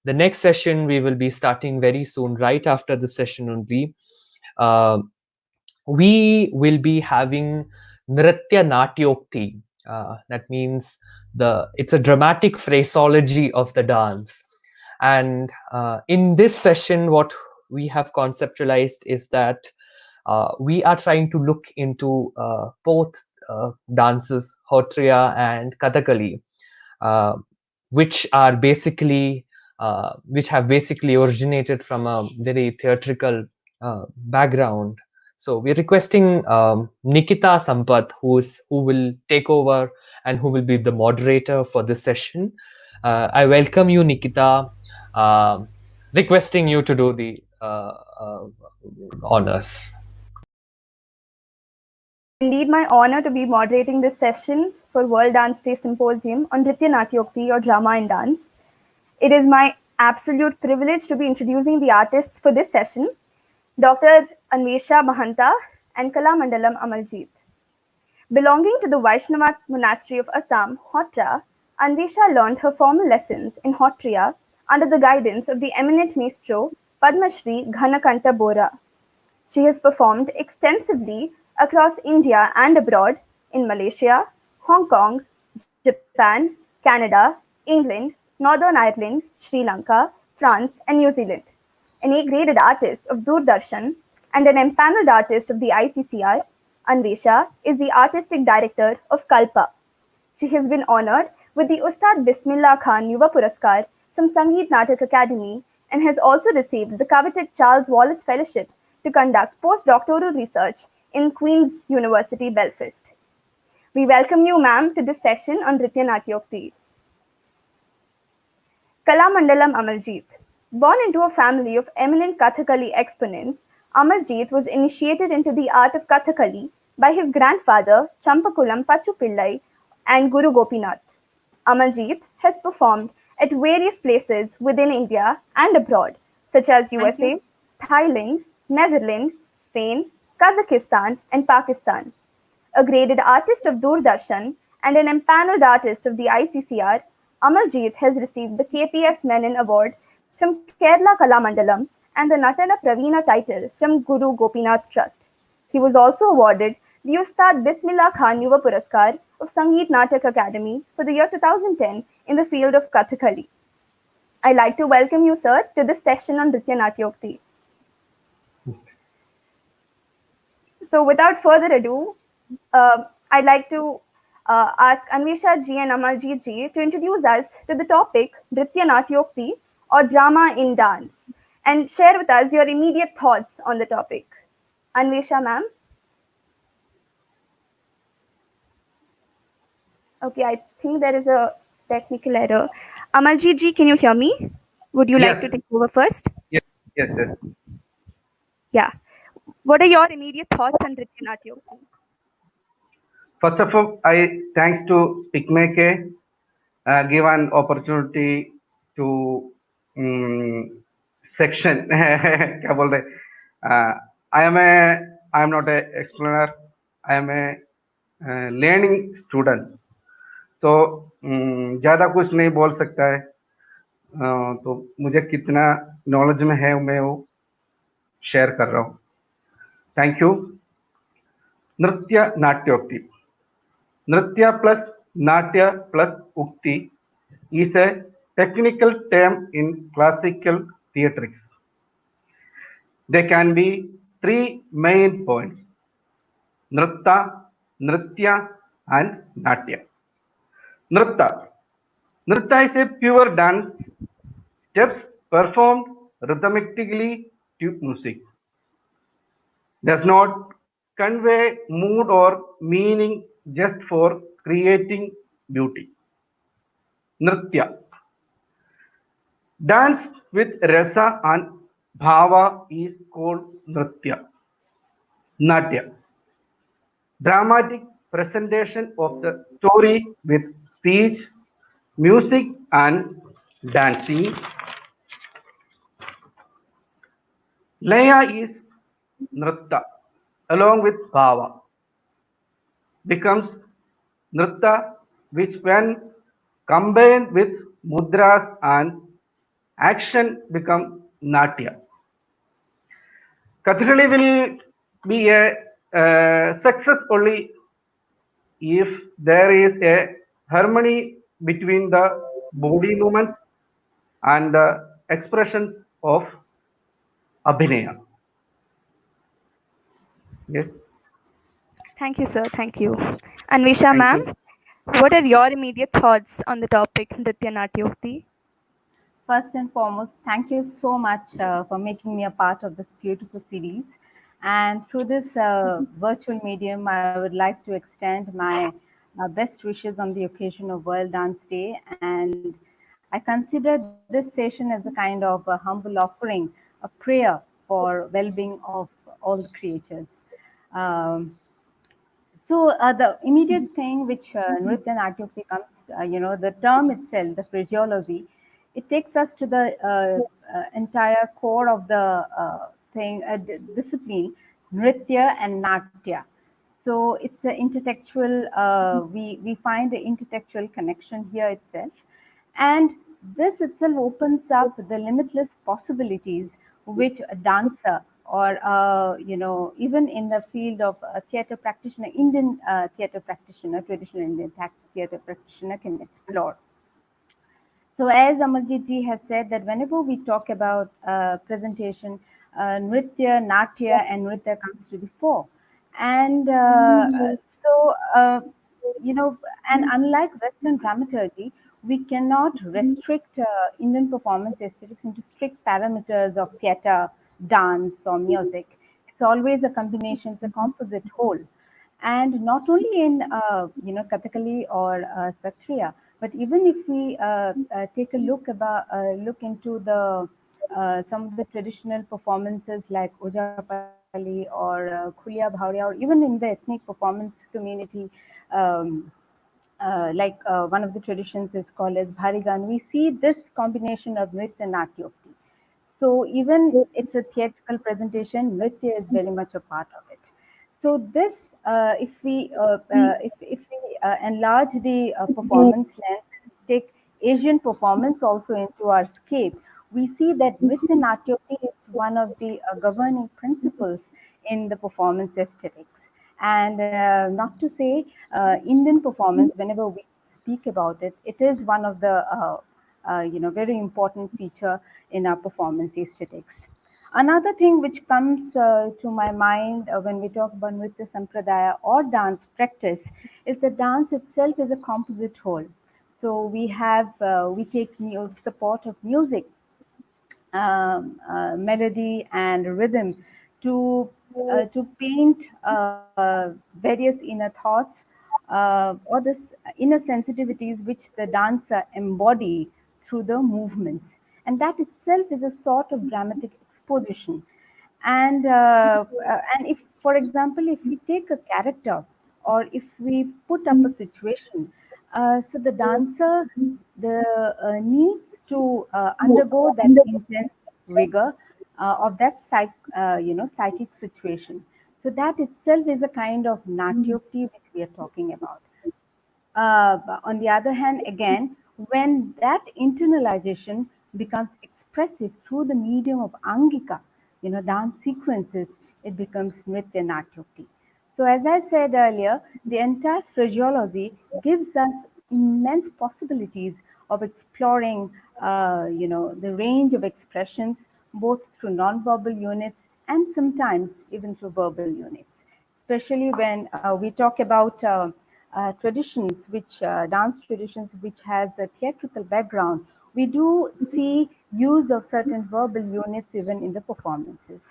The next session we will be starting very soon, right after this session only. We will be having Nritya Natyokti. That means it's a dramatic phraseology of the dance. And in this session, what we have conceptualized is that we are trying to look into both dances, Hotriya and Kathakali, uh, which are basically which have basically originated from a very theatrical background. So we're requesting Nikita Sampath, who will take over and who will be the moderator for this session. I welcome you, Nikita. Requesting you to do the honors. Indeed, my honor to be moderating this session for World Dance Day Symposium on Nritya Natyokti or drama and dance. It is my absolute privilege to be introducing the artists for this session, Dr. Anvesha Mahanta and Kalamandalam Amaljeet. Belonging to the Vaishnava monastery of Assam, Hotra, Anvesha learned her formal lessons in Hotriya under the guidance of the eminent maestro Padma Shri Ghanakanta Bora. She has performed extensively across India and abroad in Malaysia, Hong Kong, Japan, Canada, England, Northern Ireland, Sri Lanka, France, and New Zealand. An A-graded artist of Doordarshan and an empaneled artist of the ICCR, Anvesha is the artistic director of Kalpa. She has been honored with the Ustad Bismillah Khan Yuva Puraskar from Sangeet Natak Academy and has also received the coveted Charles Wallace Fellowship to conduct postdoctoral research in Queen's University, Belfast. We welcome you, ma'am, to this session on Nritya Natyokti. Kalamandalam Amaljeet. Born into a family of eminent Kathakali exponents, Amaljeet was initiated into the art of Kathakali by his grandfather Champakulam Pachu Pillai and Guru Gopinath. Amaljeet has performed at various places within India and abroad, such as USA, Thailand, Netherlands, Spain, Kazakhstan, and Pakistan. A graded artist of Doordarshan and an empaneled artist of the ICCR, Amaljeet has received the KPS Menon Award from Kerala Kalamandalam and the Natana Pravina title from Guru Gopinath Trust. He was also awarded the Ustad Bismillah Khan Yuva Puraskar of Sangeet Natak Academy for the year 2010 in the field of Kathakali. I'd like to welcome you, sir, to this session on Nritya Natyokti. So without further ado, I'd like to ask Anvesha ji and Amaljeet ji to introduce us to the topic Nritya Natyokti or drama in dance and share with us your immediate thoughts on the topic. Anvesha ma'am. Okay, I think there is a technical error. Amaljeet ji, can you hear me? Would you like to take over first? Yes. Yeah. What are your immediate thoughts on Nritya Natyokti? First of all, I thanks to Speakmaker give an opportunity to section. क्या बोल रहे? I am not a explainer. I am a learning student. So ज़्यादा कुछ नहीं बोल सकता है. तो मुझे कितना नॉलेज में है मैं वो शेयर कर रहा हूँ. Thank you. नृत्य नाट्योक्ति. Nritya plus Natya plus Ukti is a technical term in classical theatrics. There can be three main points: Nritta, Nritya, and Natya. Nritta. Nritta is a pure dance, steps performed rhythmically to music. Does not convey mood or meaning just for creating beauty. Nritya. Dance with rasa and bhava is called Nritya. Natya. Dramatic presentation of the story with speech, music and dancing. Laya is Nritta along with bhava. Becomes Nritta, which when combined with mudras and action become Natya. Kathakali will be a success only if there is a harmony between the body movements and the expressions of Abhinaya. Yes, Thank you, sir. Thank you. Anvisha, thank ma'am, you. what are your immediate thoughts on the topic Nritya Natyokti? First and foremost, thank you so much for making me a part of this beautiful series. And through this virtual medium, I would like to extend my best wishes on the occasion of World Dance Day. And I consider this session as a kind of a humble offering, a prayer for well-being of all the creatures. Um, so the immediate thing which Nritya Natyokti comes, the term itself, the phraseology, it takes us to the entire core of the discipline, Nritya and Natya. So it's an intertextual, we find the intertextual connection here itself. And this itself opens up the limitless possibilities which a dancer or, even in the field of theatre practitioner, Indian theatre practitioner, traditional Indian theatre practitioner can explore. So as Amarjit ji has said that whenever we talk about presentation, Nritya, Natya and Nritya comes to the fore. And so, and unlike Western dramaturgy, we cannot restrict Indian performance aesthetics into strict parameters of theatre, dance or music. It's always a combination, it's a composite whole. And not only in Kathakali or Satriya, but even if we take a look into the some of the traditional performances like Ojapali or Khulia Bhauria, or even in the ethnic performance community, um, one of the traditions is called as Bharigan, we see this combination of Nritya and Natyokti. So even it's a theatrical presentation, Nritya is very much a part of it. So this, if we enlarge the performance lens, take Asian performance also into our scape, we see that Nritya Natyokti is one of the governing principles in the performance aesthetics. And not to say Indian performance, whenever we speak about it, it is one of the very important feature in our performance aesthetics. Another thing which comes to my mind when we talk about Nritya Sampradaya or dance practice is that dance itself is a composite whole. So we take support of music, melody and rhythm to paint various inner thoughts or this inner sensitivities which the dancer embody through the movements, and that itself is a sort of dramatic exposition. And if, for example, if we take a character or if we put up a situation, so the dancer needs to undergo that intense rigor of that psychic situation. So that itself is a kind of natyokti which we are talking about. On the other hand, again, when that internalization becomes expressive through the medium of angika, dance sequences, it becomes nritya natyokti. So as I said earlier, the entire phraseology gives us immense possibilities of exploring, the range of expressions, both through non-verbal units and sometimes even through verbal units, especially when we talk about traditions, dance traditions, which has a theatrical background. We do see use of certain verbal units even in the performances.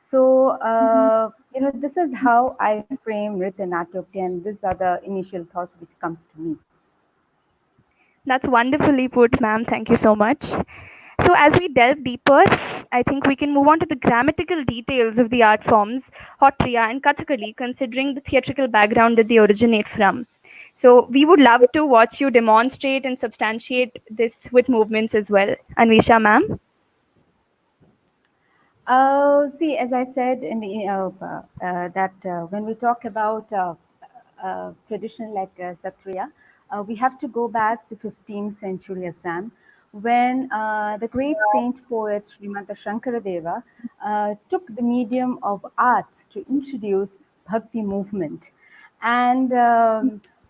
So, this is how I frame Nritya Natyokti, and these are the initial thoughts which comes to me. That's wonderfully put, ma'am. Thank you so much. So, as we delve deeper, I think we can move on to the grammatical details of the art forms, Hotriya and Kathakali, considering the theatrical background that they originate from. So, we would love to watch you demonstrate and substantiate this with movements as well. Anvisha, ma'am. See, as I said in the that when we talk about tradition like Satriya, we have to go back to 15th century Assam, when the great saint poet Srimanta Shankaradeva took the medium of arts to introduce Bhakti movement and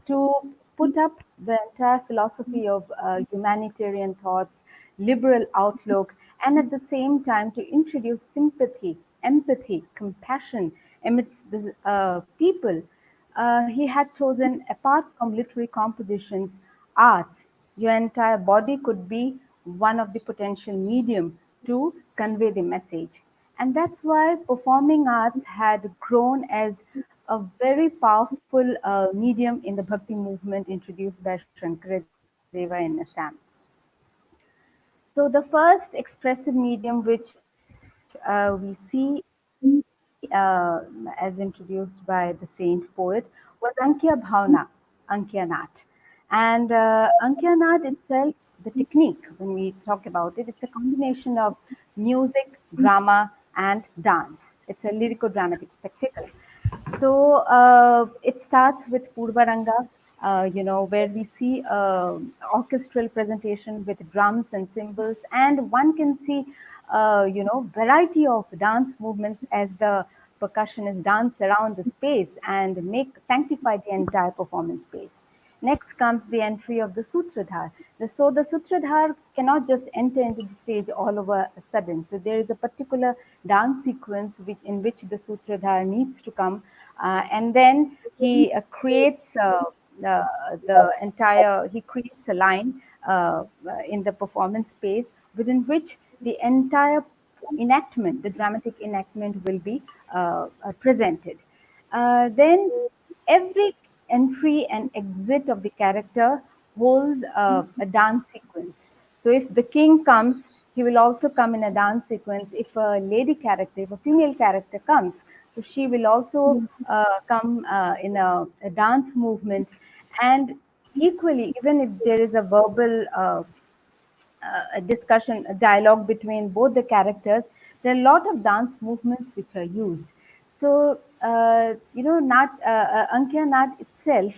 to put up the entire philosophy of humanitarian thoughts, liberal outlook, and at the same time to introduce sympathy, empathy, compassion amidst the people. He had chosen, apart from literary compositions, arts. Your entire body could be one of the potential medium to convey the message. And that's why performing arts had grown as a very powerful medium in the Bhakti movement introduced by Shankaradeva in Assam. So the first expressive medium which we see as introduced by the saint poet was Ankya Bhavna, Ankya Nat. And Ankya Nat itself, the technique, when we talk about it, it's a combination of music, drama, and dance. It's a lyrico-dramatic spectacle. So it starts with Purvaranga, where we see orchestral presentation with drums and cymbals, and one can see, variety of dance movements as the percussionists dance around the space and sanctify the entire performance space. Next comes the entry of the Sutradhar. So the Sutradhar cannot just enter into the stage all over a sudden. So there is a particular dance sequence in which the Sutradhar needs to come, and then he creates he creates a line in the performance space within which the entire enactment, the dramatic enactment, will be presented. Then every entry and exit of the character holds a dance sequence. So if the king comes, he will also come in a dance sequence. If a lady character, if a female character comes, so she will also come in a dance movement. And equally, even if there is a verbal a discussion, a dialogue between both the characters, there are a lot of dance movements which are used. So, Ankya Nat itself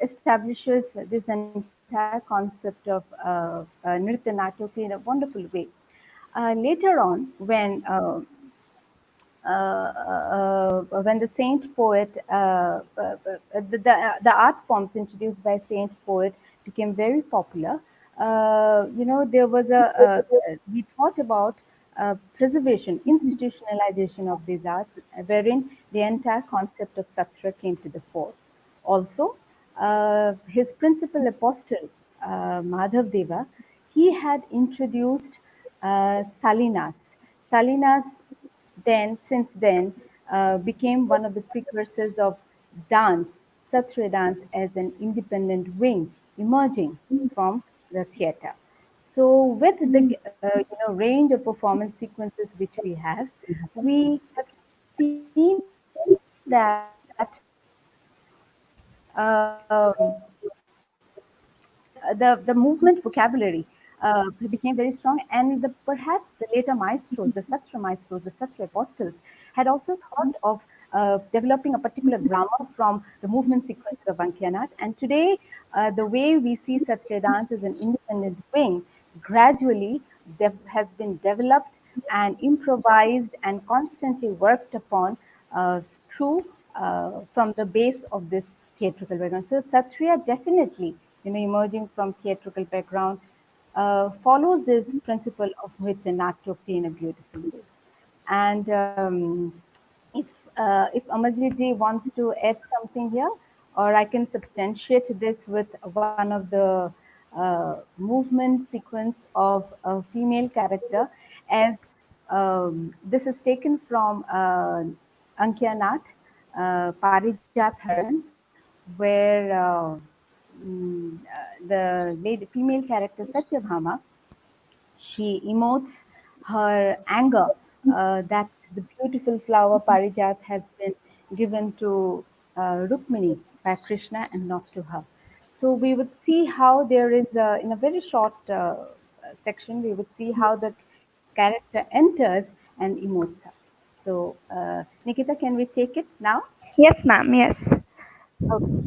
establishes this entire concept of Nritya Natyoti in a wonderful way. Later on, when the saint poet, the art forms introduced by saint poet became very popular, there was we thought about preservation, institutionalization of these arts, wherein the entire concept of Satra came to the fore. Also, his principal apostle, Madhav Deva, he had introduced Salinas. Salinas since then, became one of the precursors of dance, Satriya dance, as an independent wing emerging from the theatre. So, with the range of performance sequences which we have seen that the movement vocabulary became very strong, and perhaps the later maestros, the Satra apostles, had also thought of developing a particular grammar from the movement sequences of Ankya Nat. And today, the way we see Satriya dance as an independent wing gradually has been developed and improvised and constantly worked upon through from the base of this theatrical background. So Satriya definitely, emerging from theatrical background, follows this principle of Nritya Natyokti in a beautiful way. And if Amadli ji wants to add something here, or I can substantiate this with one of the movement sequence of a female character, as this is taken from Ankya Nat, Parijat Haran, where the female character Satyabhama, she emotes her anger that the beautiful flower Parijat has been given to Rukmini by Krishna and not to her. So we would see how there is, in a very short section, we would see how the character enters and emotes her. So, Nikita, can we take it now? Yes, ma'am. Yes. Okay.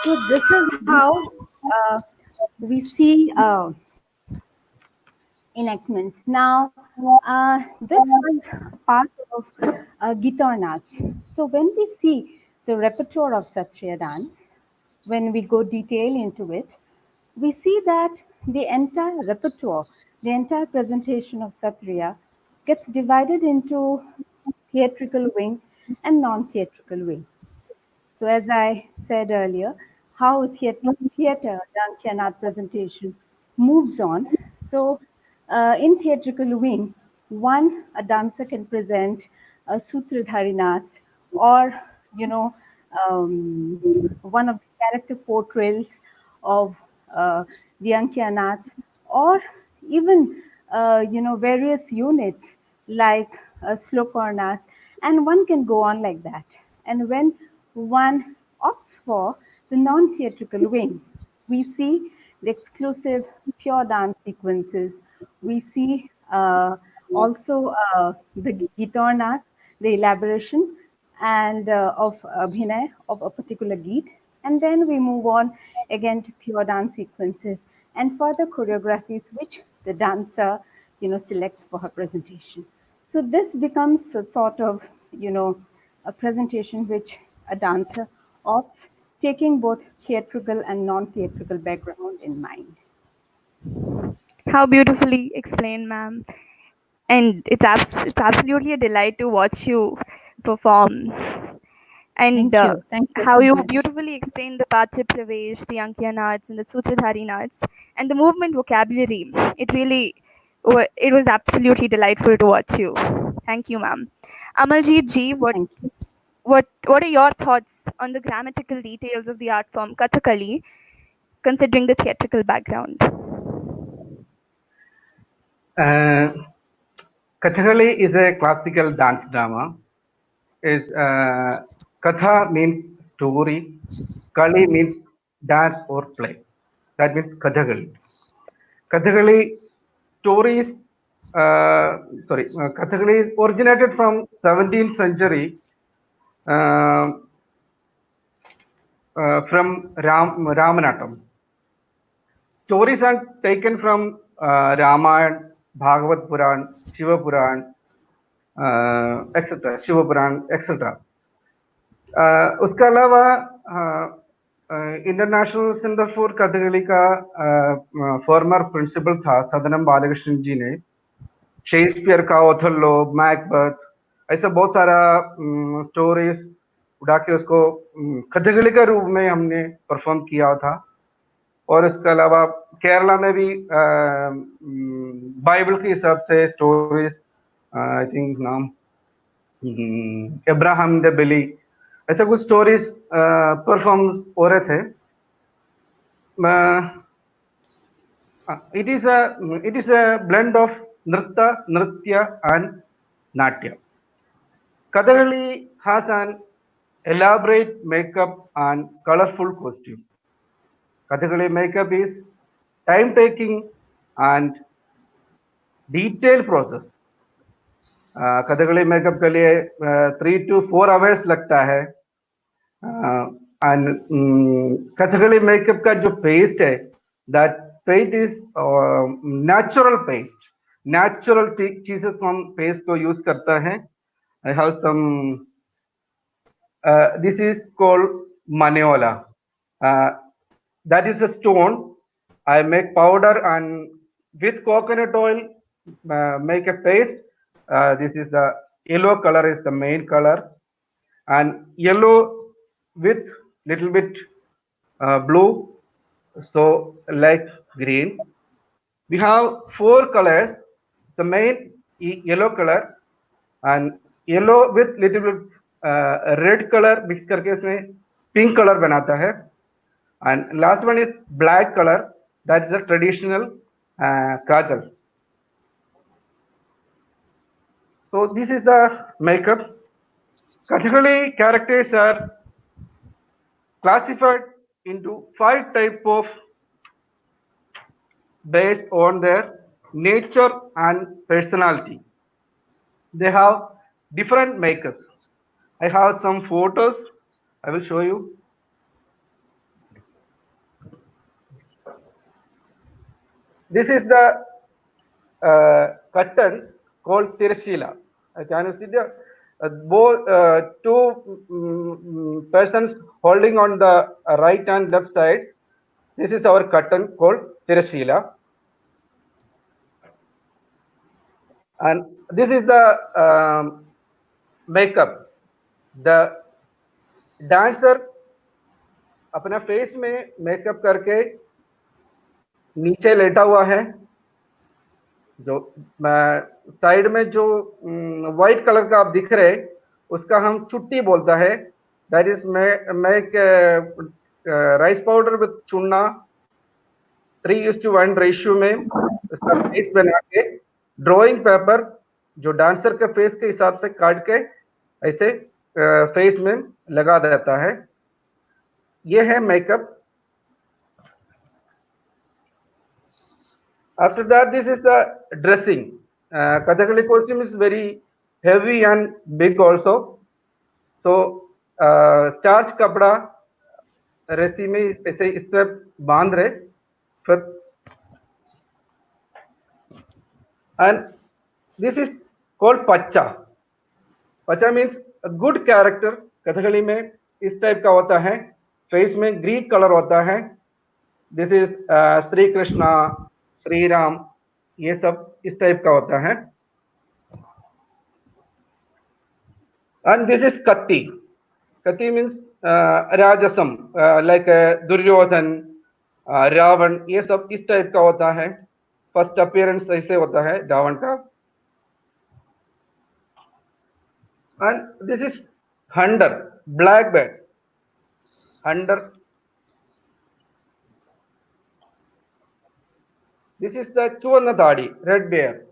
So this is how we see enactments. Now, this was a part of Gitornas. So when we see the repertoire of Satriya dance, when we go detail into it, we see that the entire repertoire, the entire presentation of Satriya gets divided into theatrical wing and non-theatrical wing. So as I said earlier, how theater Dankyanad presentation moves on. So in theatrical wing, a dancer can present a Sutradharinas or, you know, one of the character portrayals of the Ankyanads, or even, various units like Slokarnas, and one can go on like that. And when one opts for the non-theatrical wing, we see the exclusive pure dance sequences. We see also the Gitornas, the elaboration and of Abhinay of a particular geet. And then we move on again to pure dance sequences and further choreographies which the dancer, selects for her presentation. So this becomes a sort of, a presentation which a dancer opts, taking both theatrical and non-theatrical background in mind. How beautifully explained, ma'am. And it's absolutely a delight to watch you perform. And Thank you. Thank you how so you much. beautifully explained the Pache Pravesh, the Ankya Nats, and the Sutradhari Nats, and the movement vocabulary. It was absolutely delightful to watch you. Thank you, ma'am. Amaljeet ji, Thank you. what are your thoughts on the grammatical details of the art form Kathakali, considering the theatrical background? Kathakali is a classical dance drama. Katha means story, Kali means dance or play. That means Kathakali. Kathakali stories, Kathakali is originated from 17th century from Ramanattam. Stories are taken from Ramayana, Bhagavad Puran, Shiva Puran, etc. Shiva Puran, etc. उसके अलावा international centre for Kathakali का farmer principal था सदनम बालकृष्ण जी ने Shakespeare का Othello, Macbeth, ऐसा बहुत सारा stories उड़ा के उसको कथकली के रूप में हमने परफॉर्म किया था. और इसके अलावा केरला में भी बाइबल के हिसाब से स्टोरीज, आई थिंक नाम अब्राहम द बिली, ऐसा कुछ स्टोरीज परफॉर्म्स हो रहे थे. It is a blend of नृत्य एंड नाट्य. Kathakali has an elaborate makeup and colorful costume. Kathakali makeup is time-taking and detailed process. Kathakali makeup के लिए 3 to 4 hours लगता है. And Kathakali makeup का जो paste है, that paste is natural paste. Natural चीजें हम paste को use करता है. I have some. This is called maniola. That is a stone. I make powder and with coconut oil make a paste. This is the yellow color is the main color, and yellow with little bit blue, so like green. We have 4 colors. The main yellow color and yellow with little bit red color mix करके इसमें pink color बनाता है. And last one is black color. That is a traditional kajal. So this is the makeup. Kathakali characters are classified into 5 types of based on their nature and personality. They have different makeups. I have some photos. I will show you. This is the curtain called Tirashila. Can you see the two persons holding on the right and left sides? This is our curtain called Tirashila. And this is the makeup. The dancer अपना face में makeup करके नीचे लेटा हुआ है, जो side में जो व्हाइट कलर का आप दिख रहे उसका हम चुट्टी बोलता है. That is make rice powder with चूना 3:1 रेशियो में उसका फेस बना के ड्राइंग पेपर जो डांसर के फेस के हिसाब से काट के ऐसे फेस में लगा देता है. ये है makeup. After that, this is the dressing. Kathakali costume is very heavy and big also. So starch कपड़ा रस्सी में ऐसे इस तरह बांध रहे फिर. And this is called pacha. Pacha means a good character. Kathakali में इस टाइप का होता है. फेस में ग्रीन कलर होता है. दिस इज श्री कृष्णा, श्री राम, ये सब इस टाइप का होता है. एंड दिस इज कत्ती. कत्ती मीन्स राजसम, लाइक दुर्योधन, रावण, ये सब इस टाइप का होता है. फर्स्ट अपीयरेंस ऐसे होता है रावण का. And this is hander, black bat. Under this is the chuvanna thadi, red bear.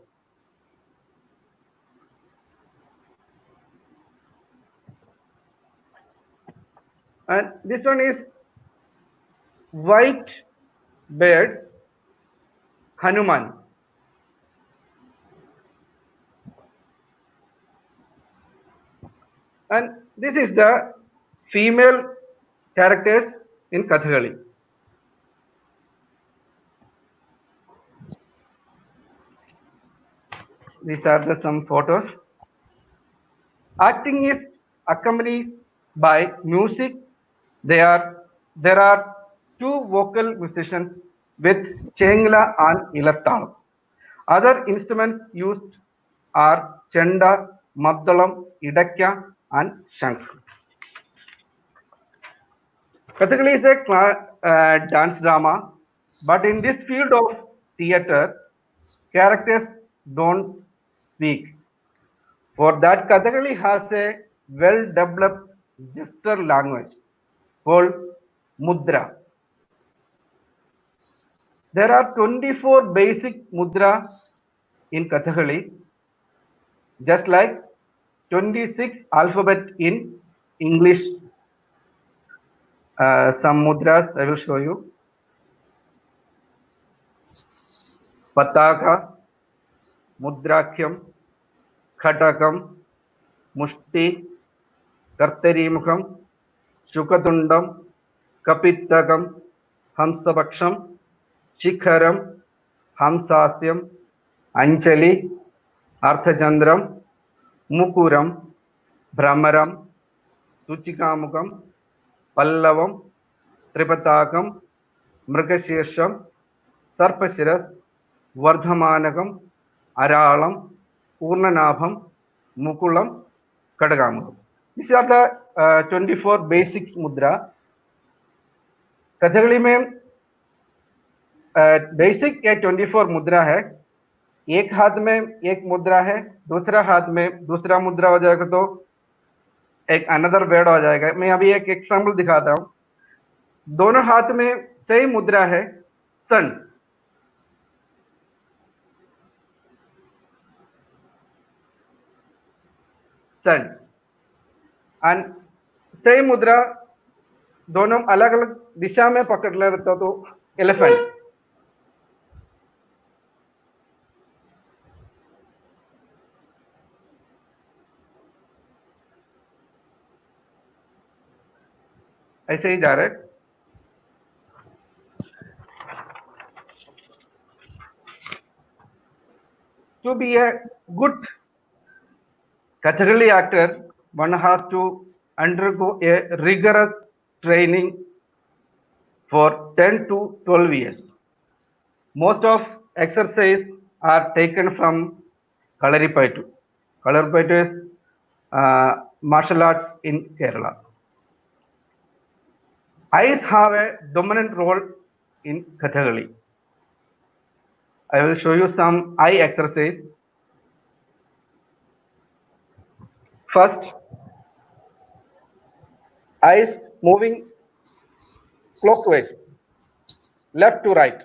And this one is white beard, Hanuman. And this is the female characters in Kathakali. These are the some photos. Acting is accompanied by music. There are two vocal musicians with chengla and ilathalam. Other instruments used are chenda, maddalam, idakya and shankh. Kathakali is a dance drama, but in this field of theater, characters don't speak. For that, Kathakali has a well-developed gesture language called mudra. There are 24 basic mudra in Kathakali, just like 26 alphabet in English. Some mudras I will show you. Pataka, Mudrakyam, Khatakam, Mushti, Kartarimukam, Shukatundam, Kapittakam, Hamsapaksham, Shikharam, Hamsasyam, Anjali, Arthachandram, Mukuram, Brahmaram, Suchikamukam, Pallavam, Tripatakam, Mrigashirsham, Sarpashiras, Vardhamanakam, Aralam, Purnanabham, Mukulam, Kadagamukam. These are the 24 basic mudra. Kathakali में basic ये 24 मुद्रा है. एक हाथ में एक मुद्रा है, दूसरा हाथ में दूसरा मुद्रा हो जाएगा तो एक अनदर वर्ड हो जाएगा. मैं अभी एक एग्जांपल दिखाता हूं. दोनों हाथ में सेम मुद्रा है, सन. सन एंड सेम मुद्रा दोनों अलग अलग दिशा में पकड़ ले रहता तो एलिफेंट. ऐसे ही जा रहे. to be a good Kathakali actor, one has to undergo a rigorous training for 10 to 12 years. Most of exercise are taken from Kalaripayattu. Kalaripayattu is martial arts in Kerala. Eyes have a dominant role in Kathakali. I will show you some eye exercise. First, eyes moving clockwise, left to right.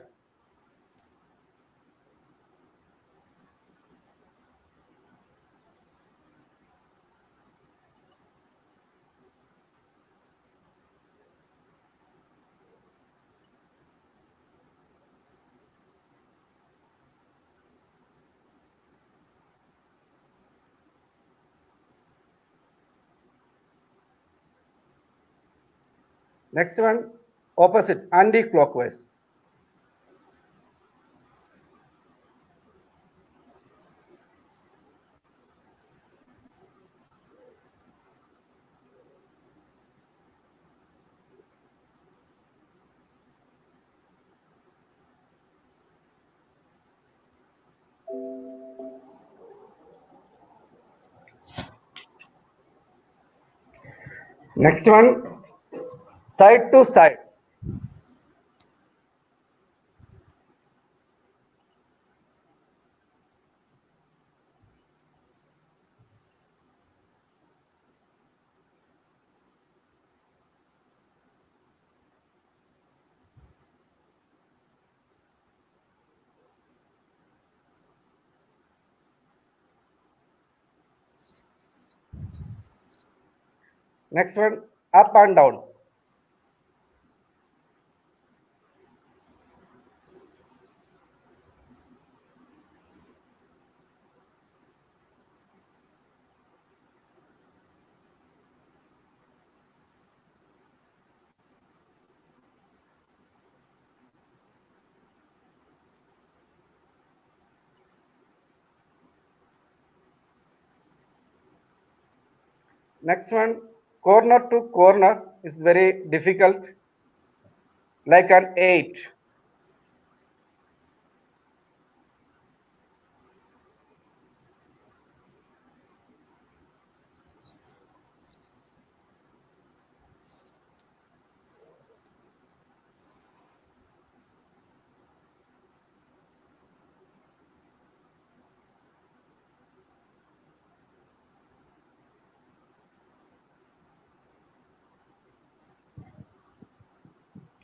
Next one, opposite, anti-clockwise. Next one, side to side. Next one, up and down. Next one, corner to corner is very difficult, like an 8.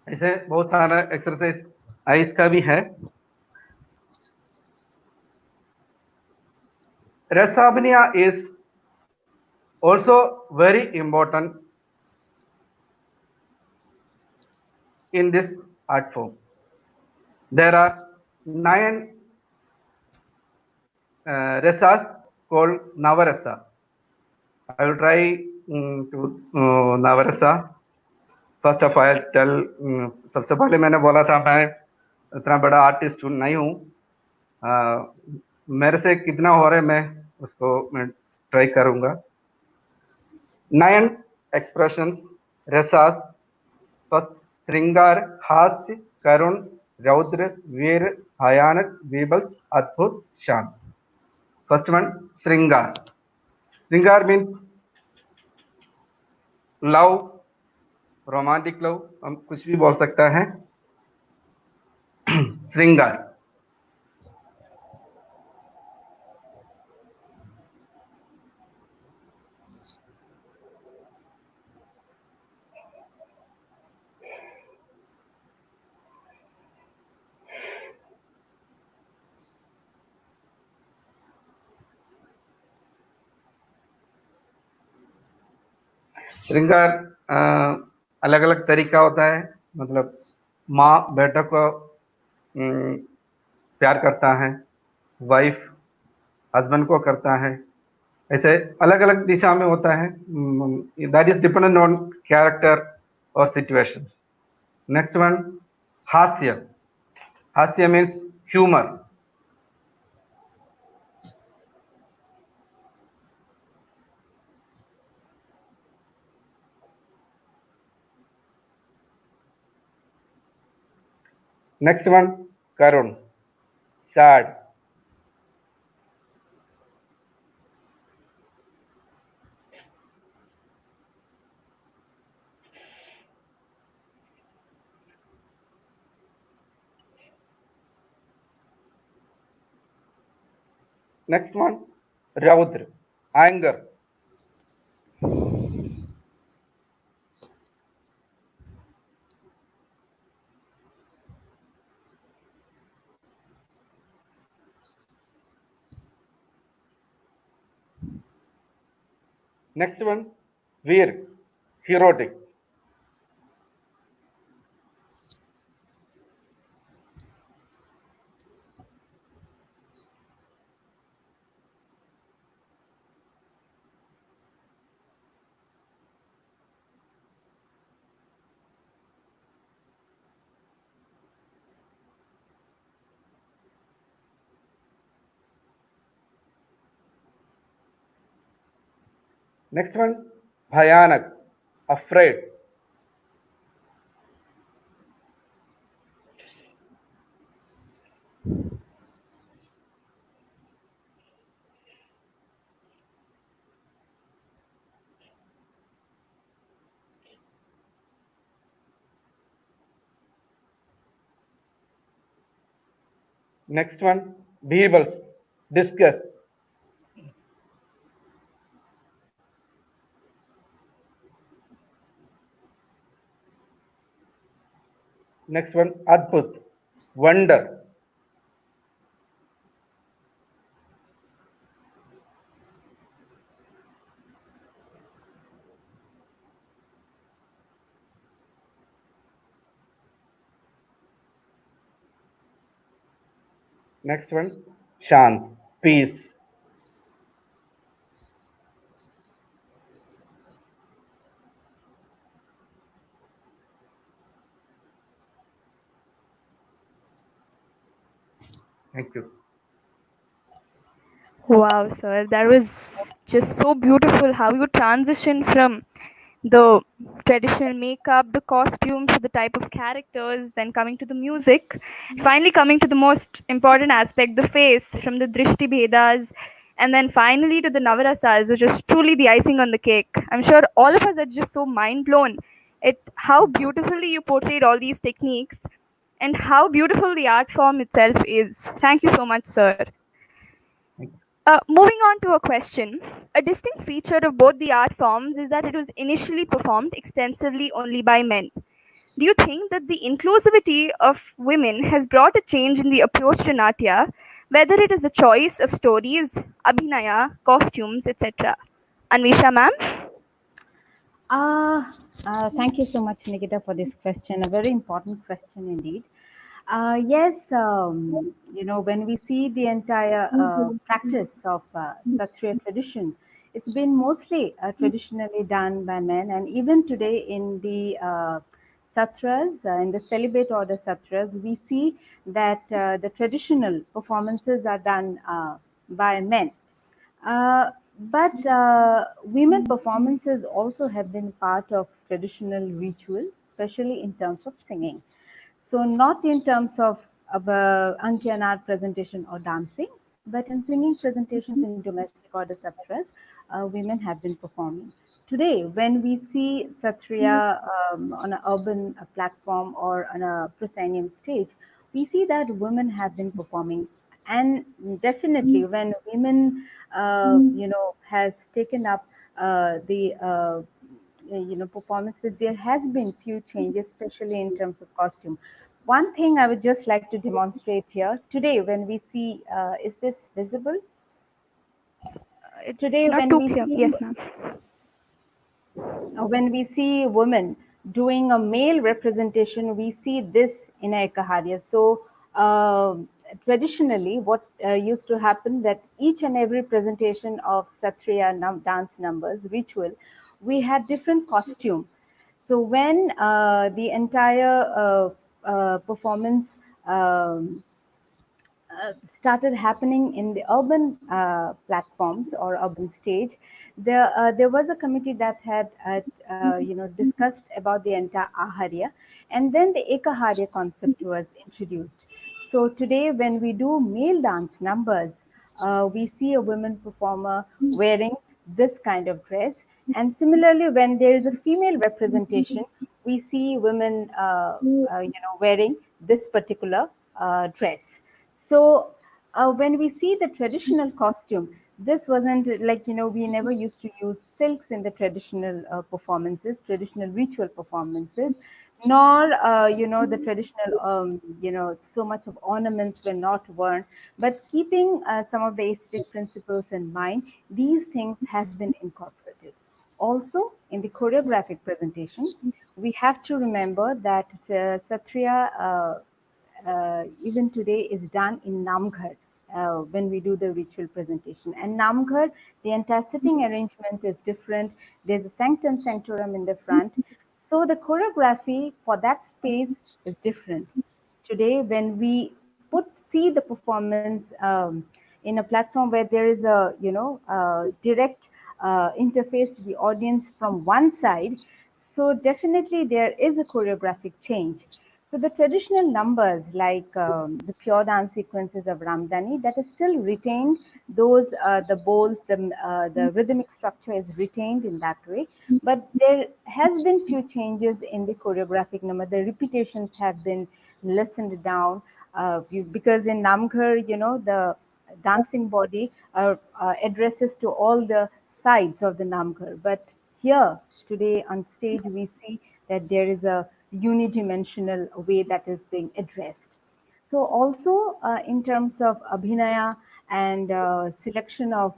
ऐसे बहुत सारा exercise ice का भी है. Resapnia is also very important in this art form. There are 9 rasas called Navarasa. I will try to Navarasa. First of all tell, सबसे पहले मैंने बोला था मैं इतना बड़ा आर्टिस्ट नहीं हूँ, मेरे से कितना हो रहा है मैं उसको मैं ट्राई करूंगा. 9 एक्सप्रेशंस, रसास. फर्स्ट, श्रृंगार, हास्य, करुण, रौद्र, वीर, भयानक, बीभत्स, अद्भुत, शांत. फर्स्ट वन, श्रृंगार. श्रृंगार मीन्स लव, रोमांटिक लव, हम कुछ भी बोल सकता है. श्रृंगार. श्रृंगार अलग अलग तरीका होता है, मतलब माँ बेटा को प्यार करता है, वाइफ हस्बैंड को करता है, ऐसे अलग अलग दिशा में होता है. That is dependent on character और सिचुएशन. नेक्स्ट वन, हास्य. हास्य means humour. Next one, Karun. Sad. Next one, Raudra. Anger. Next one, Veer. Heroic. Next one, Bhayanak. Afraid. Next one, Beebles. Disgust. Next one, Adbhut. Wonder. Next one, Shant. Peace. Thank you. Wow, sir, that was just so beautiful how you transition from the traditional makeup, the costumes, to the type of characters, then coming to the music, finally coming to the most important aspect, the face, from the Drishti Bhedas, and then finally to the Navarasas, which is truly the icing on the cake. I'm sure all of us are just so mind blown at how beautifully you portrayed all these techniques and how beautiful the art form itself is. Thank you so much, sir. Moving on to a question. A distinct feature of both the art forms is that it was initially performed extensively only by men. Do you think that the inclusivity of women has brought a change in the approach to Natya, whether it is the choice of stories, abhinaya, costumes, etc.? Anvisha, ma'am? Thank you so much, Nikita, for this question. A very important question indeed. Yes, when we see the entire practice of Satriya tradition, it's been mostly traditionally done by men, and even today in the satras, in the celibate order satras, we see that the traditional performances are done by men. But women performances also have been part of traditional ritual, especially in terms of singing. So not in terms of Ankianad presentation or dancing, but in singing presentations in domestic order satras, women have been performing. Today, when we see Satriya on an urban platform or on a proscenium stage, we see that women have been performing. And definitely when women, has taken up the performance, with there has been few changes, especially in terms of costume. One thing I would just like to demonstrate here today when we see, is this visible? It's Today not when too we clear. see, Yes, ma'am. when we see women doing a male representation, we see this in a Ekaharya. So traditionally, what used to happen that each and every presentation of Satriya dance numbers, ritual, we had different costume. So when the entire performance started happening in the urban platforms or urban stage, there was a committee that had discussed about the entire Aharya, and then the Ekaharya concept was introduced. So today, when we do male dance numbers, we see a women performer wearing this kind of dress, and similarly, when there is a female representation, we see women wearing this particular dress. So when we see the traditional costume, this wasn't like, we never used to use silks in the traditional performances, traditional ritual performances, nor, the traditional, so much of ornaments were not worn. But keeping some of the aesthetic principles in mind, these things have been incorporated. Also, in the choreographic presentation, we have to remember that Satriya even today is done in Namghar when we do the ritual presentation. And Namghar, the entire sitting arrangement is different. There's a sanctum sanctorum in the front. So the choreography for that space is different. Today, when we see the performance in a platform where there is a direct interface to the audience from one side, so definitely there is a choreographic change. So the traditional numbers like the pure dance sequences of Ramdani, that is still retained. Those the bowls, the rhythmic structure is retained in that way. But there has been few changes in the choreographic number. The repetitions have been lessened down because in Namghar, the dancing body addresses to all the sides of the Namghar. But here today on stage, we see that there is a unidimensional way that is being addressed. So also in terms of Abhinaya and selection of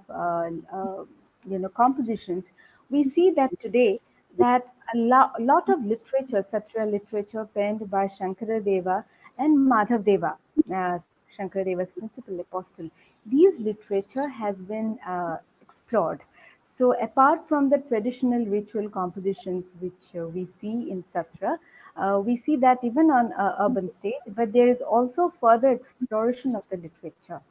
compositions, we see that today that a lot of literature, Satriya literature penned by Shankaradeva and Madhavdeva, Shankaradeva's principal apostle, these literature has been explored. So apart from the traditional ritual compositions which we see in Satra, we see that even on urban stage, but there is also further exploration of the literature.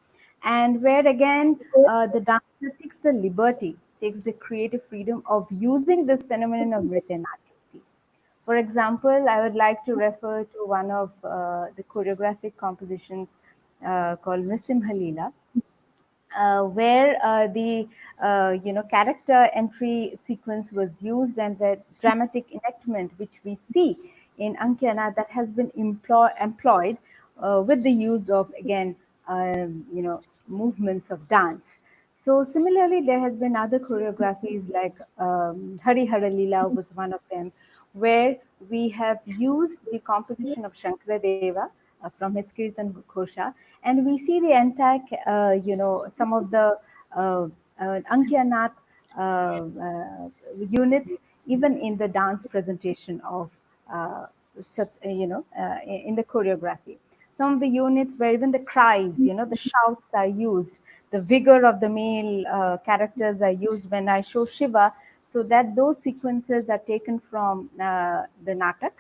And where again, the dancer takes the liberty, takes the creative freedom of using this phenomenon of written activity. For example, I would like to refer to one of the choreographic compositions called Nisimha Leela, where the character entry sequence was used, and the dramatic enactment which we see in Ankyana, that has been employed with the use of again movements of dance. So similarly, there has been other choreographies like Hari Hara Leela was one of them, where we have used the composition of Shankaradeva from his Kirtan Ghosha, and we see the entire, some of the Ankyanath units even in the dance presentation of, in the choreography. Some of the units where even the cries, the shouts are used, the vigor of the male characters are used when I show Shiva, so that those sequences are taken from the Natak.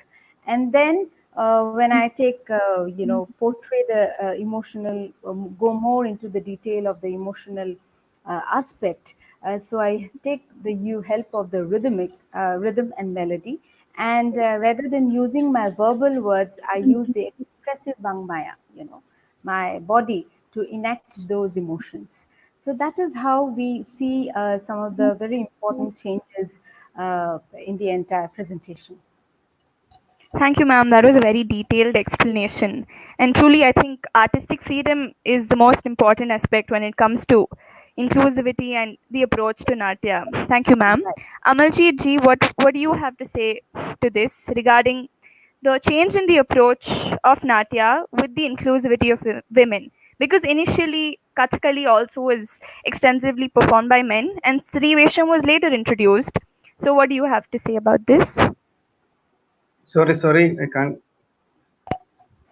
And then when I take, portray the emotional, go more into the detail of the emotional aspect. So I take the help of the rhythm and melody. And rather than using my verbal words, I use the expressive Vangmaya, my body to enact those emotions. So that is how we see some of the very important changes in the entire presentation. Thank you, ma'am. That was a very detailed explanation. And truly, I think artistic freedom is the most important aspect when it comes to inclusivity and the approach to Natya. Thank you, ma'am. Amaljeet ji, what do you have to say to this regarding the change in the approach of Natya with the inclusivity of women? Because initially, Kathakali also was extensively performed by men, and Sri Vesham was later introduced. So, what do you have to say about this? Sorry, I can't.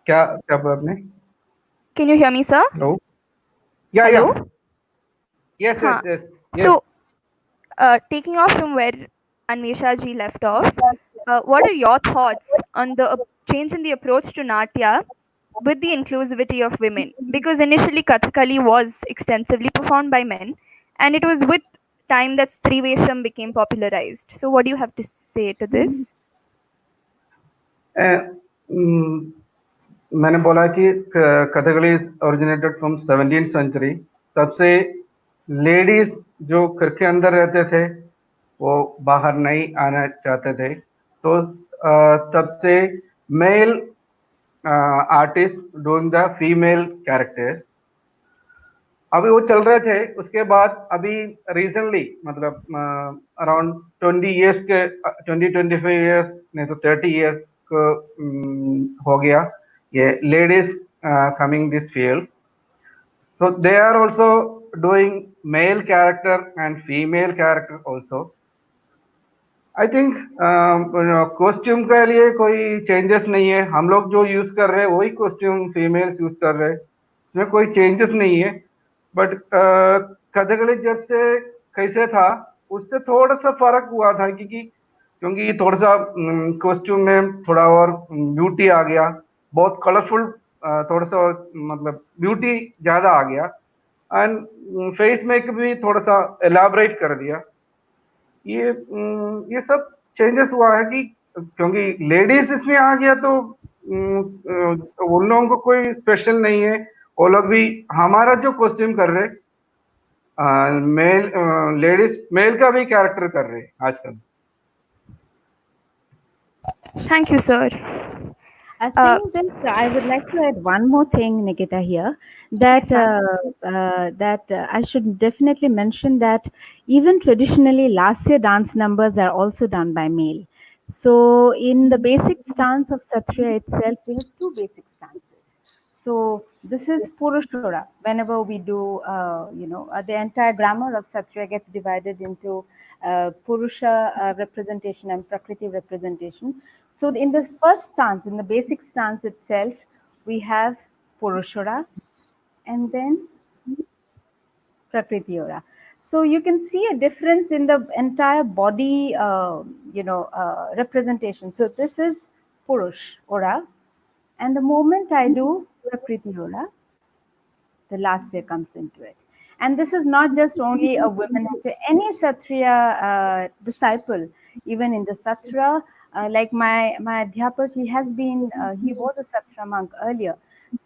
क्या बोला आपने? Can you hear me, sir? Hello. Yeah. Hello? Yes. So, taking off from where Anvesha ji left off, what are your thoughts on the change in the approach to Natya with the inclusivity of women, because initially Kathakali was extensively performed by men, and it was with time that Stree Vesham became popularized. So, what do you have to say to this? मैंने बोला कि Kathakali is originated from 17th century. तब से ladies जो घर के अंदर रहते थे वो बाहर नहीं आना चाहते थे, तो तब से male artist doing the female characters अभी वो चल रहे थे। उसके बाद अभी रिसेंटली मतलब अराउंड 20 इयर्स के 20-25 इयर्स नहीं तो 30 इयर्स को हो गया ये ladies coming this field, so they are also doing male character and female character also. I think costume के लिए कोई चेंजेस नहीं है, हम लोग जो यूज कर रहे हैं वही कॉस्ट्यूम फीमेल्स यूज कर रहे हैं, इसमें कोई चेंजेस नहीं है। बट कथकली जब से कैसे था उससे थोड़ा सा फर्क हुआ था, क्योंकि थोड़ा सा कॉस्ट्यूम में थोड़ा और ब्यूटी आ गया, बहुत कलरफुल, थोड़ा सा मतलब ब्यूटी ज्यादा आ गया, एंड फेस मेकअप भी थोड़ा सा एलाबरेट कर दिया। ये सब चेंजेस हुआ है कि क्योंकि लेडीज इसमें आ गया तो उन लोगों को कोई स्पेशल नहीं है, वो लोग भी हमारा जो कॉस्ट्यूम कर रहे मेल लेडीज मेल का भी कैरेक्टर कर रहे आजकल। Thank you, sir. Saying this, I would like to add one more thing, Nikita, here, that I should definitely mention that even traditionally, Lasya dance numbers are also done by male. So, in the basic stance of Satriya itself, we have two basic stances. So, this is Purushura. Whenever we do, the entire grammar of Satriya gets divided into Purusha representation and Prakriti representation. So in the first stance, in the basic stance itself, we have Purushura and then Prakriti-ura. So you can see a difference in the entire body, representation. So this is Purush-ura, and the moment I do Prakriti-ura, the Lasya comes into it. And this is not just only a women, any Satriya disciple, even in the Satra, like my Adhyapak, he was a Satra monk earlier.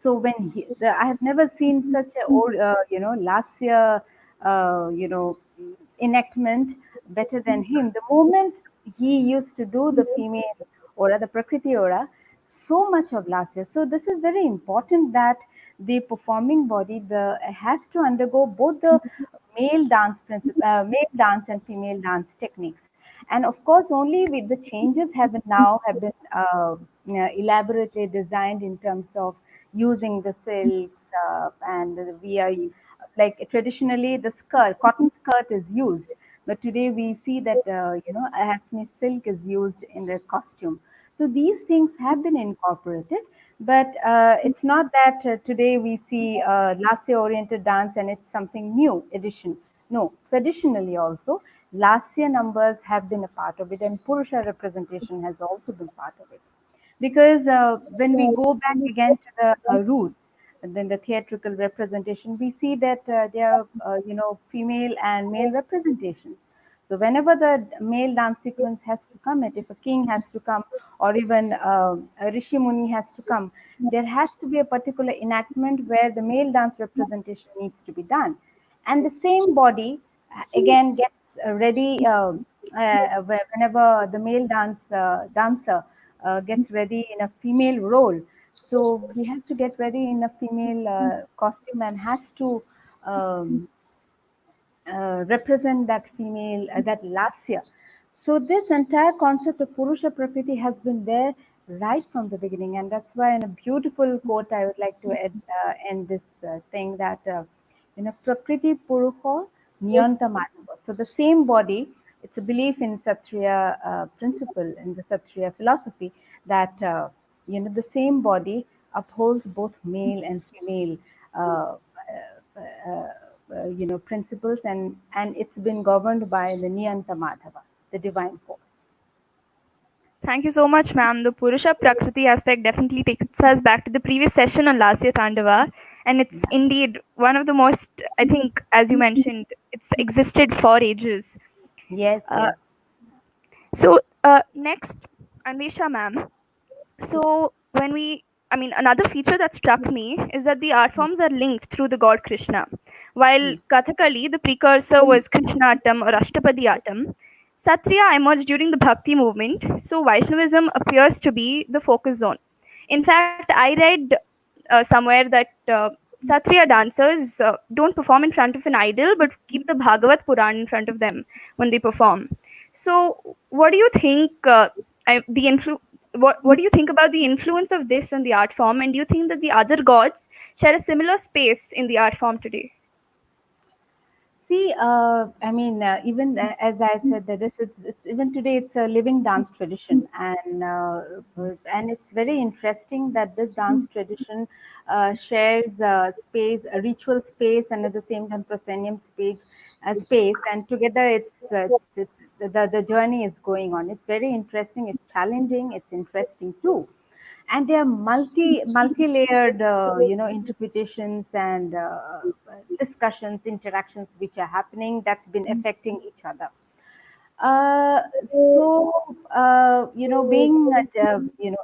So when I have never seen such a old, Lasya, enactment better than him. The moment he used to do the female aura, the Prakriti aura, so much of Lasya. So this is very important that the performing body has to undergo both the male dance and female dance techniques. And of course, only with the changes have been elaborately designed in terms of using the silks and we are like traditionally the cotton skirt is used, but today we see that Asmi silk is used in the costume. So these things have been incorporated, but it's not that today we see Lasya oriented dance and it's something new addition. No, traditionally also Lasya numbers have been a part of it, and Purusha representation has also been part of it. Because when we go back again to the root, and then the theatrical representation, we see that there are, female and male representations. So whenever the male dance sequence has to come, if a king has to come, or even a Rishi Muni has to come, there has to be a particular enactment where the male dance representation needs to be done. And the same body again gets ready whenever the male dancer gets ready in a female role. So he has to get ready in a female costume and has to represent that female, that Lasya. So this entire concept of Purusha Prakriti has been there right from the beginning, and that's why in a beautiful quote I would like to end this thing that Prakriti Purusha Niyanta Madhava. So the same body, it's a belief in Satriya principle, in the Satriya philosophy, that the same body upholds both male and female principles, and it's been governed by the Niyanta Madhava, the divine force. Thank you so much, ma'am. The Purusha Prakriti aspect definitely takes us back to the previous session on Lasya Tandava. And it's indeed one of the most, I think, as you mentioned, it's existed for ages. Yes, yes. So, next, Anvesha, ma'am. So, another feature that struck me is that the art forms are linked through the god Krishna. While Kathakali, the precursor, was Krishnaatam or Ashtapadiyatam, Satriya emerged during the Bhakti movement, so Vaishnavism appears to be the focus zone. In fact, I read somewhere that Satriya dancers don't perform in front of an idol but keep the Bhagavat Puran in front of them when they perform. So, what do you think? What do you think about the influence of this in the art form, and do you think that the other gods share a similar space in the art form today? See, even as I said, that it's even today it's a living dance tradition, and it's very interesting that this dance tradition shares space, a ritual space, and at the same time proscenium space, and together it's the journey is going on. It's very interesting. It's challenging. It's interesting too, and there are multi-layered interpretations and discussions, interactions which are happening that's been affecting each other. Being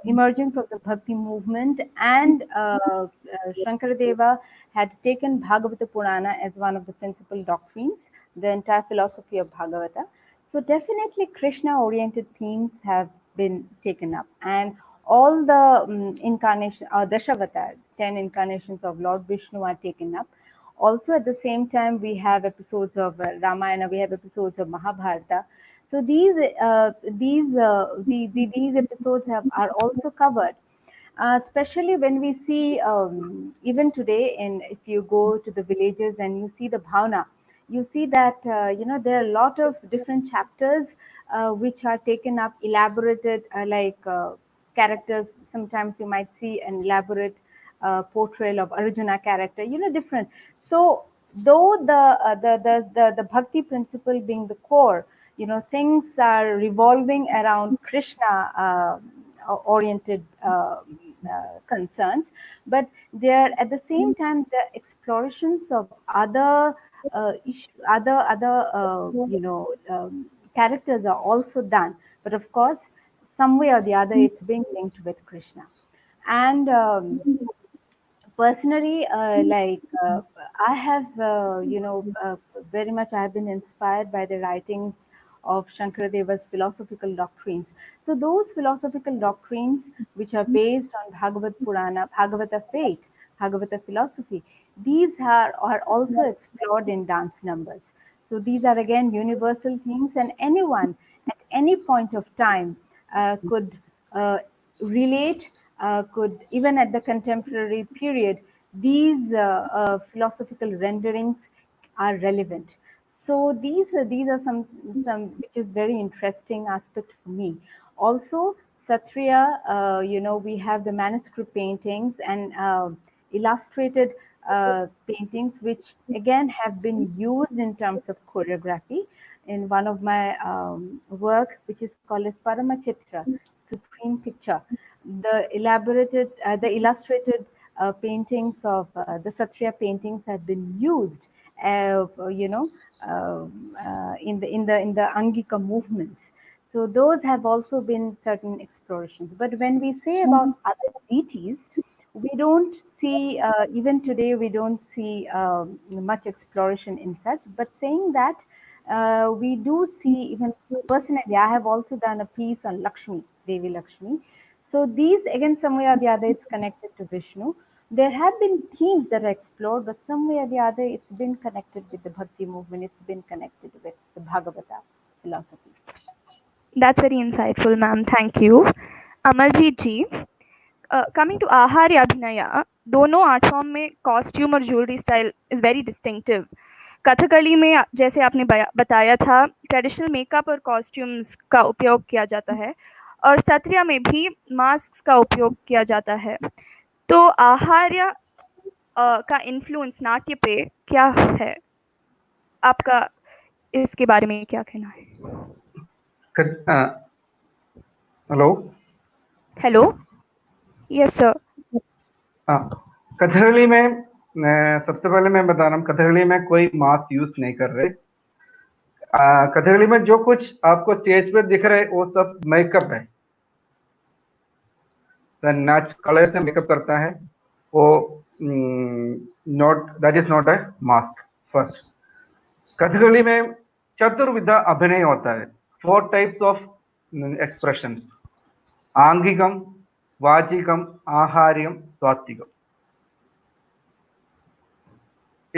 emerging from the bhakti movement, and Shankaradeva had taken Bhagavata Purana as one of the principal doctrines, the entire philosophy of Bhagavata. So definitely Krishna oriented themes have been taken up, and all the incarnation or Dashavatar, 10 incarnations of Lord Vishnu are taken up. Also, at the same time, we have episodes of Ramayana, we have episodes of Mahabharata. So these episodes are also covered, especially when we see even today. And if you go to the villages and you see the bhavna, you see that there are a lot of different chapters which are taken up, elaborated characters. Sometimes you might see an elaborate portrayal of Arjuna character, different. So though the bhakti principle being the core, things are revolving around Krishna oriented concerns, but there at the same time the explorations of other characters are also done. But of course, some way or the other, it's being linked with Krishna. And personally, I have very much I have been inspired by the writings of Shankaradeva's philosophical doctrines. So those philosophical doctrines which are based on Bhagavad Purana, Bhagavata faith, Bhagavata philosophy, these are also explored in dance numbers. So these are again universal things, and anyone at any point of time could relate, could even at the contemporary period, these philosophical renderings are relevant. So these are some which is very interesting aspect for me. Also, Satriya, we have the manuscript paintings and illustrated paintings, which again have been used in terms of choreography. In one of my work, which is called as Paramachitra, Supreme Picture, the illustrated paintings of the Satriya paintings have been used, in the Angika movements. So those have also been certain explorations. But when we say about other deities, we don't see, even today, we don't see much exploration in such. But saying that, we do see, even personally, I have also done a piece on Lakshmi, Devi Lakshmi. So these, again, some way or the other, it's connected to Vishnu. There have been themes that are explored, but some way or the other, it's been connected with the Bhakti movement. It's been connected with the Bhagavata philosophy. That's very insightful, ma'am. Thank you. Amaljeet ji, coming to Aharya Abhinaya, दोनों art form में costume और jewellery style is very distinctive. Kathakali में जैसे आपने बताया था, traditional makeup और costumes का उपयोग किया जाता है, और सत्रिया में भी मास्क का उपयोग किया जाता है. तो आहार्य का इन्फ्लुएंस नाट्य पे क्या है? आपका इसके बारे में क्या कहना है? हेलो। Hello? Yes, sir. हाँ, कथकली में सबसे पहले मैं बता रहा हूँ, कथकली में कोई मास्क यूज नहीं कर रहे। कथकली में जो कुछ आपको स्टेज पे दिख रहा है वो सब मेकअप है। सर कलर से मेकअप करता है वो, not, that is not a mask. First, Kathakali में चतुर्विधा अभिनय होता है। 4 टाइप्स ऑफ एक्सप्रेशंस: आंगिकम, वाचिकम, आहार्यम, स्वात्विकम।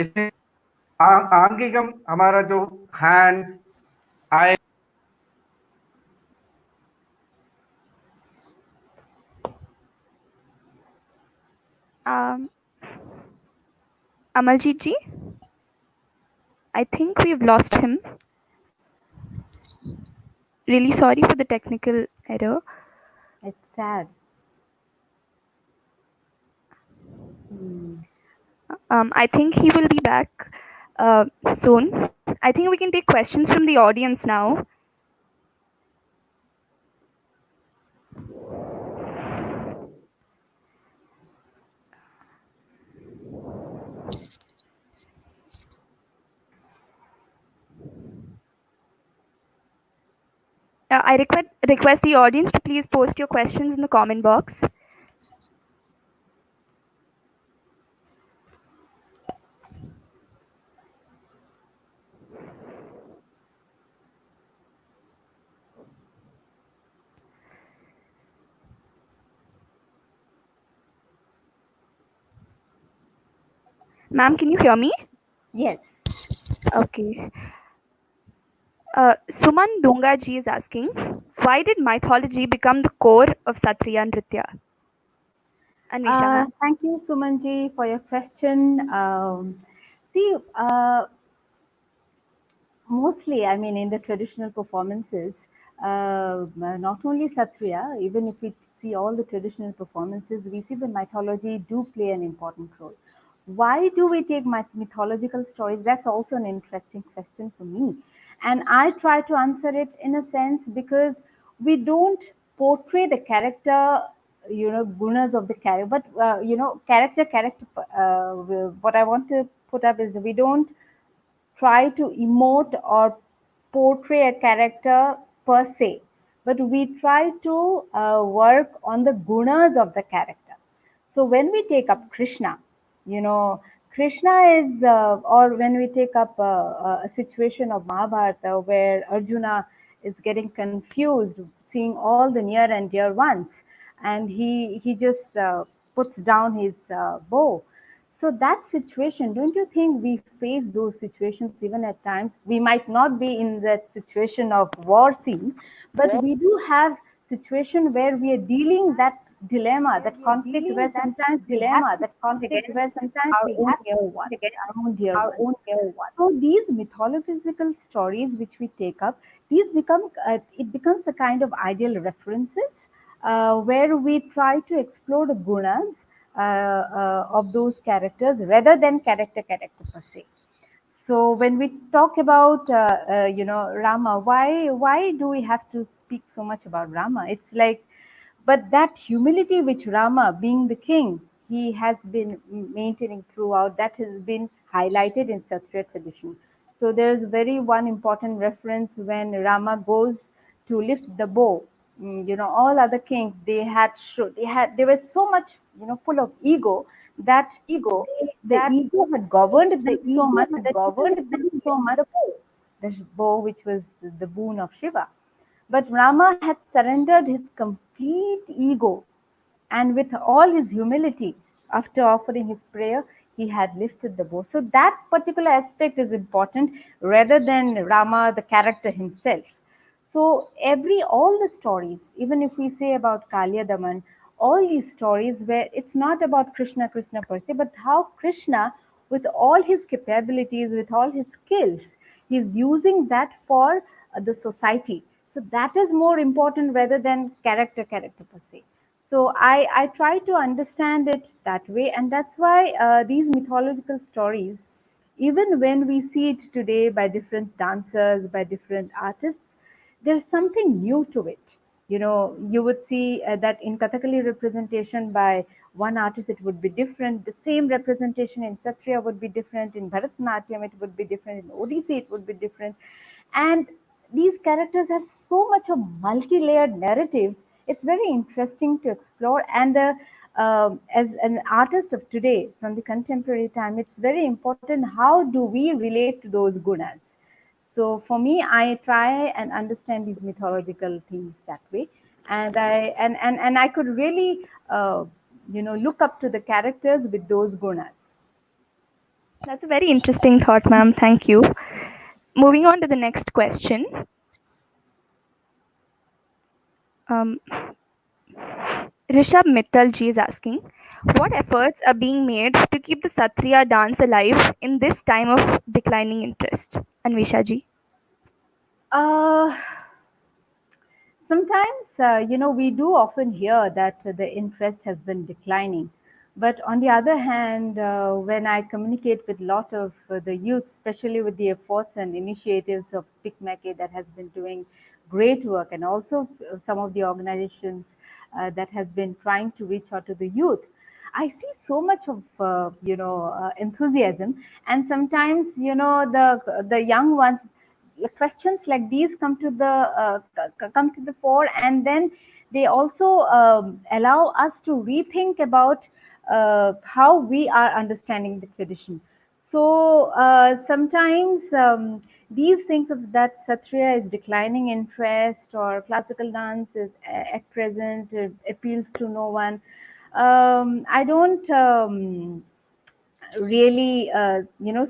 इसमें आंगिकम हमारा जो hands, I, Amaljeet ji, I think we've lost him. Really sorry for the technical error. It's sad. I think he will be back soon. I think we can take questions from the audience now. I request the audience to please post your questions in the comment box. Ma'am, can you hear me? Yes. Okay. Suman Dunga ji is asking, why did mythology become the core of Satriya Nritya? Anvisha, ma'am. Thank you, Sumanji, for your question. See, mostly, I mean, in the traditional performances, not only Satriya, even if we see all the traditional performances, we see the mythology do play an important role. Why do we take mythological stories? That's also an interesting question for me. And I try to answer it in a sense because we don't portray the character, gunas of the character, but, character, what I want to put up is we don't try to emote or portray a character per se, but we try to work on the gunas of the character. So when we take up Krishna, Krishna is, or when we take up a situation of Mahabharata where Arjuna is getting confused, seeing all the near and dear ones, and he just puts down his bow. So that situation, don't you think we face those situations even at times? We might not be in that situation of war scene, but we do have situation where we are dealing that dilemma, that conflict where sometimes we have our own dear ones. So these mythological stories which we take up, these become it becomes a kind of ideal references where we try to explore the gunas of those characters rather than character per se. So when we talk about Rama, why do we have to speak so much about Rama? It's like, but that humility which Rama, being the king, he has been maintaining throughout, that has been highlighted in Kshatriya tradition. So there's very one important reference when Rama goes to lift the bow. All other kings, they were so much, full of ego that the ego had governed them so much that the bow which was the boon of Shiva. But Rama had surrendered his complete ego, and with all his humility, after offering his prayer, he had lifted the bow. So that particular aspect is important rather than Rama, the character himself. So all the stories, even if we say about Kalya Daman, all these stories where it's not about Krishna per se, but how Krishna, with all his capabilities, with all his skills, he's using that for the society. So that is more important rather than character per se. So I try to understand it that way, and that's why these mythological stories, even when we see it today by different dancers, by different artists, there's something new to it. You know, you would see that in Kathakali representation by one artist, it would be different. The same representation in Satriya would be different. In Bharatanatyam, it would be different. In Odissi, it would be different. And these characters have so much of multi-layered narratives. It's very interesting to explore. And as an artist of today, from the contemporary time, it's very important how do we relate to those gunas. So for me, I try and understand these mythological themes that way, and I could really look up to the characters with those gunas. That's a very interesting thought, ma'am. Thank you. Moving on to the next question. Rishabh Mittal ji is asking, what efforts are being made to keep the Satriya dance alive in this time of declining interest? Anvisha ji. Sometimes, we do often hear that the interest has been declining. But on the other hand, when I communicate with a lot of the youth, especially with the efforts and initiatives of Speak Meke that has been doing great work, and also some of the organizations that has been trying to reach out to the youth, I see so much of enthusiasm, and sometimes the young ones, questions like these come to the fore, and then they also allow us to rethink about how we are understanding the tradition. So sometimes these things of that Satriya is declining interest, or classical dance is at present appeals to no one. I don't really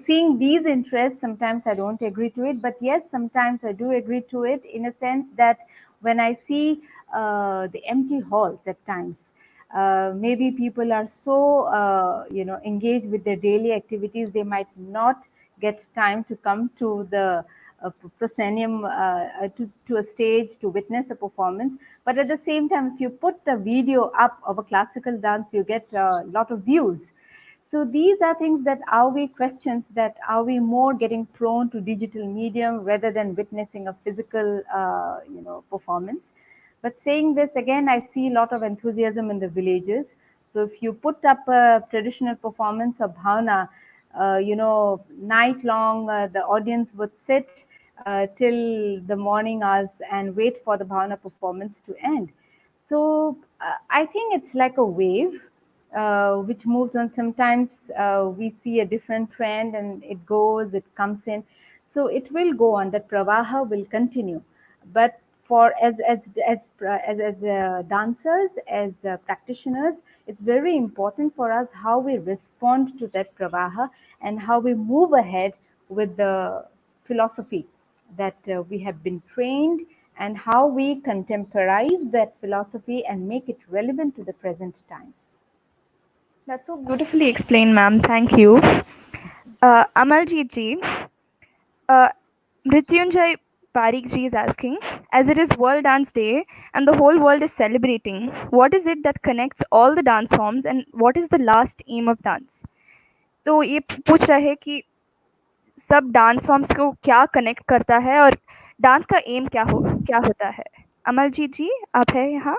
seeing these interests, sometimes I don't agree to it, but yes, sometimes I do agree to it, in a sense that when I see the empty halls at times, maybe people are so engaged with their daily activities, they might not get time to come to the proscenium, to a stage to witness a performance. But at the same time, if you put a video up of a classical dance, you get a lot of views. So these are things that are we questions, that are we more getting prone to digital medium rather than witnessing a physical performance. But saying this again, I see a lot of enthusiasm in the villages. So if you put up a traditional performance of Bhavna, night long, the audience would sit till the morning hours and wait for the Bhavna performance to end. So I think it's like a wave which moves on. Sometimes we see a different trend and it goes, it comes in. So it will go on, that pravaha will continue. But for as dancers, as practitioners, it's very important for us how we respond to that pravaha and how we move ahead with the philosophy that we have been trained, and how we contemporize that philosophy and make it relevant to the present time. That's so beautifully explained, ma'am. Thank you. Amaljeet ji, Mrityunjay Parikh ji is asking, as it is World Dance Day and the whole world is celebrating, what is it that connects all the dance forms and what is the last aim of dance? तो ये पूछ रहा है कि सब dance forms को क्या connect करता है और डांस का एम क्या होता है? अमलजीत जी, आप हैं यहाँ?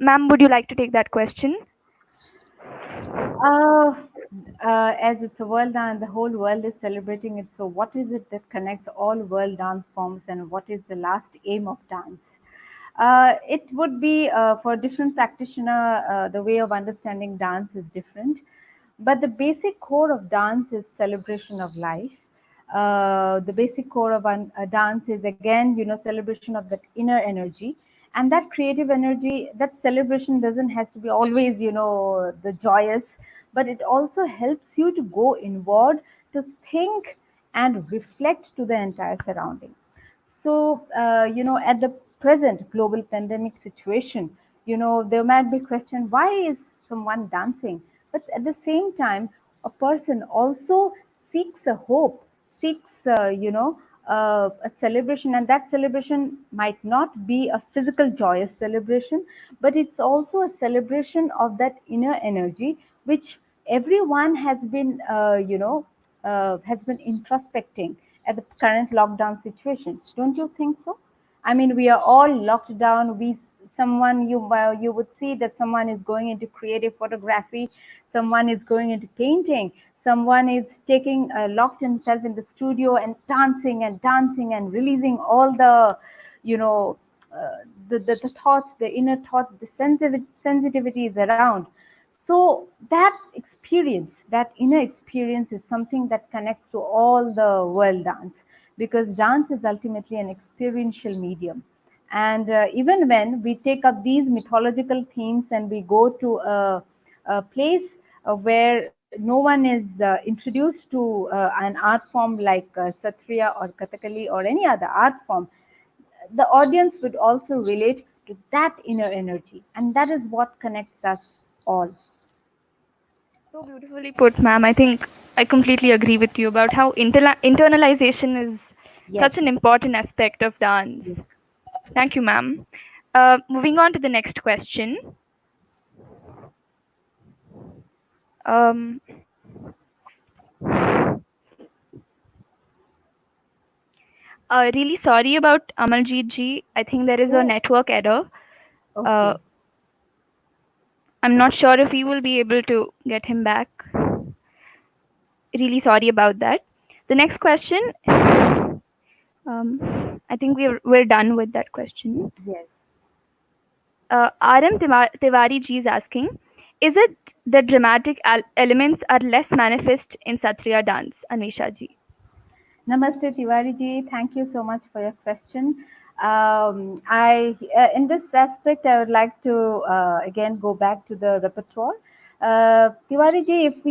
Ma'am, would you like to take that question? As it's a world dance, the whole world is celebrating it. So what is it that connects all world dance forms, and what is the last aim of dance? It would be for different practitioner, the way of understanding dance is different. But the basic core of dance is celebration of life. The basic core of a dance is, again, celebration of that inner energy. And that creative energy, that celebration doesn't has to be always, the joyous, but it also helps you to go inward, to think and reflect to the entire surrounding. So, at the present global pandemic situation, there might be question, why is someone dancing? But at the same time, a person also seeks a hope, seeks, a celebration, and that celebration might not be a physical joyous celebration, but it's also a celebration of that inner energy, which everyone has been, has been introspecting at the current lockdown situation. Don't you think so? I mean, we are all locked down. You would see that someone is going into creative photography, someone is going into painting, someone is taking locked himself in the studio and dancing and releasing all the, you know, the thoughts, the inner thoughts, the sensitivities around. So that experience, that inner experience, is something that connects to all the world dance, because dance is ultimately an experiential medium. And even when we take up these mythological themes and we go to a place where no one is introduced to an art form like Satriya or Kathakali or any other art form, the audience would also relate to that inner energy. And that is what connects us all. So beautifully put, ma'am. I think I completely agree with you about how internalization is Yes. such an important aspect of dance. Yes. Thank you, ma'am. Moving on to the next question. Um, really sorry about Amaljeet ji. I think there is a Oh, network error. okay. I'm not sure if we will be able to get him back. Really sorry about that. The next question. I think we're done with that question. Yes. RM Tiwari ji is asking, is it the dramatic elements are less manifest in Satriya dance? Anvisha ji. Namaste, Tiwari ji. Thank you so much for your question. In this aspect, I would like to again go back to the repertoire. Tiwari ji, if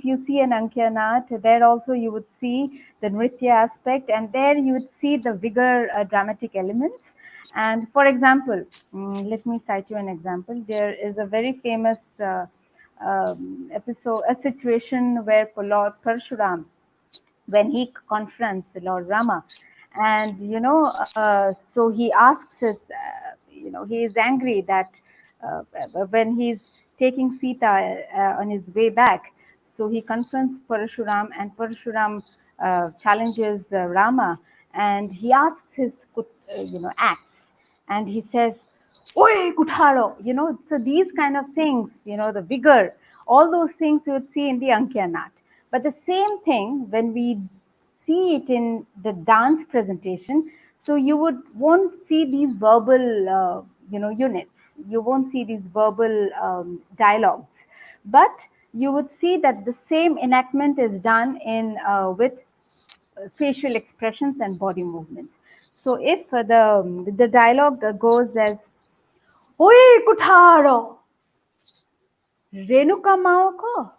you see an Ankya Naat, there also you would see the Nritya aspect, and there you would see the vigor dramatic elements. And for example, let me cite you an example. There is a very famous episode, a situation where Lord Parshuram, when he confronts Lord Rama, and so he asks his, he is angry that when he's taking Sita on his way back, so he confronts Parashuram, and Parashuram challenges Rama, and he asks his axe, and he says, "Oi, Kutharo," so these kind of things, the vigor, all those things you would see in the Ankya Naat. But the same thing when we see it in the dance presentation, so you won't see these verbal units, you won't see these verbal dialogues, but you would see that the same enactment is done in with facial expressions and body movements. So if the dialogue goes as "Oi Kutharo, Renuka Maoko,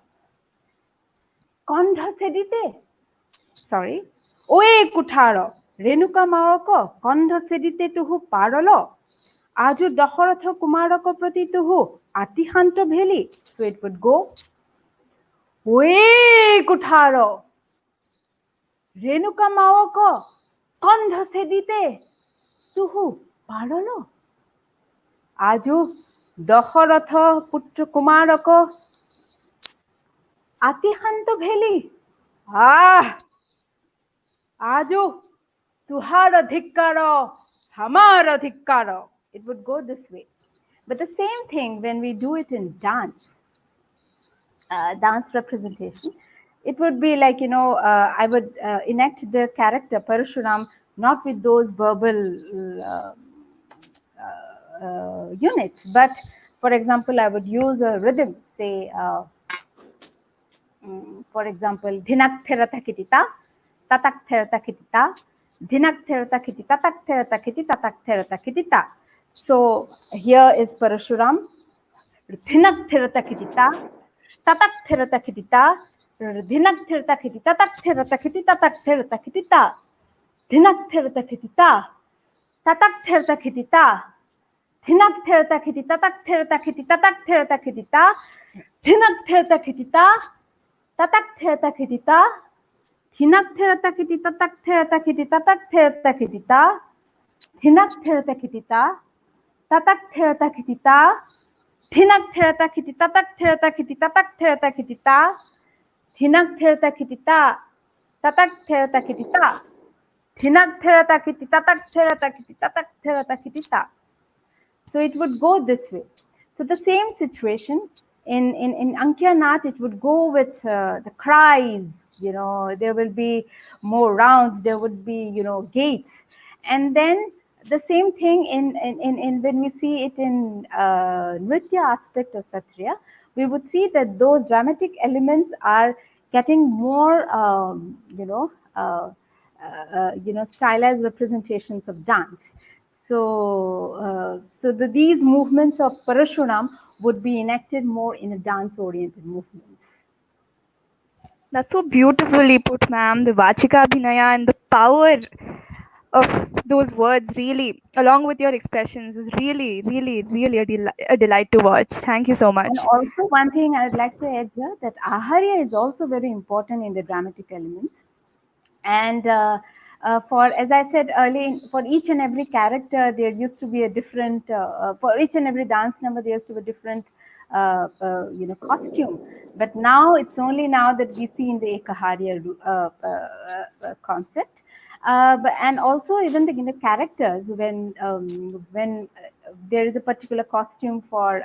Kondha Sedite," sorry, "Oe Kutharo, Renuka Maoko, Kondha Sedite tuhu parolo, Aju Daharatha Kumarako Prati tuhu, Atihanto Bheli." So it would go, "Oe Kutharo, Renuka Maoko, Kondha Sedite tuhu parolo, Aju Daharatha Putra Kumarako Atihanto Bheli. Aju tuhara dhikkaro, hamara dhikkaro. It would go this way. But the same thing when we do it in dance, dance representation, it would be like, I would enact the character Parashuram not with those verbal units, but for example, I would use a rhythm, say, for example, Dhinak Therata Kitita, Tatak Therata Kitita, Dhinak Therata Kitita, Tatak Therata Kitita, Tatak Therata Kitita. So here is Parashuram, Dhinak Therata Kitita, Tatak Therata Kitita, Dhinak Therata Kitita, Tatak Therata Kitita, Tatak Therata Kitita, Dhinak Therata Kitita, Tatak Therata Kitita, Dhinak Therata Kitita, Tatak Therata Kitita, Tatak Therata Kitita, Dhinak Therata Kitita, Tatak Therata Kitita, Dhinak Therata Kitita, Tak Therata Kitita, Tak Therata Kitita, Dhinak Therata Kitita, Tatak Therata Kitita, Dhinak Therata Kitita, Tak Therata Kitita, Tak Therata Kitita, Dhinak Therata Kitita, tatak therata kiti ta, thinak therata kiti tatak therata kiti tatak therata kiti ta. So it would go this way. So the same situation in Ankya Nath, it would go with the cries, there will be more rounds, there would be, gates. And then the same thing in when we see it in Nritya aspect of Satriya, we would see that those dramatic elements are getting more, stylized representations of dance. So, these movements of Parashunam would be enacted more in a dance-oriented movements. That's so beautifully put, ma'am. The Vachika Abhinaya and the power of those words, really, along with your expressions, was really, really, really a delight to watch. Thank you so much. And also, one thing I would like to add here, that Aharya is also very important in the dramatic elements. And for, as I said earlier, for each and every character, there used to be a different, for each and every dance number, there used to be a different, costume. But now, it's only now that we see in the Ekaharya concept. And also even in the characters, when there is a particular costume for,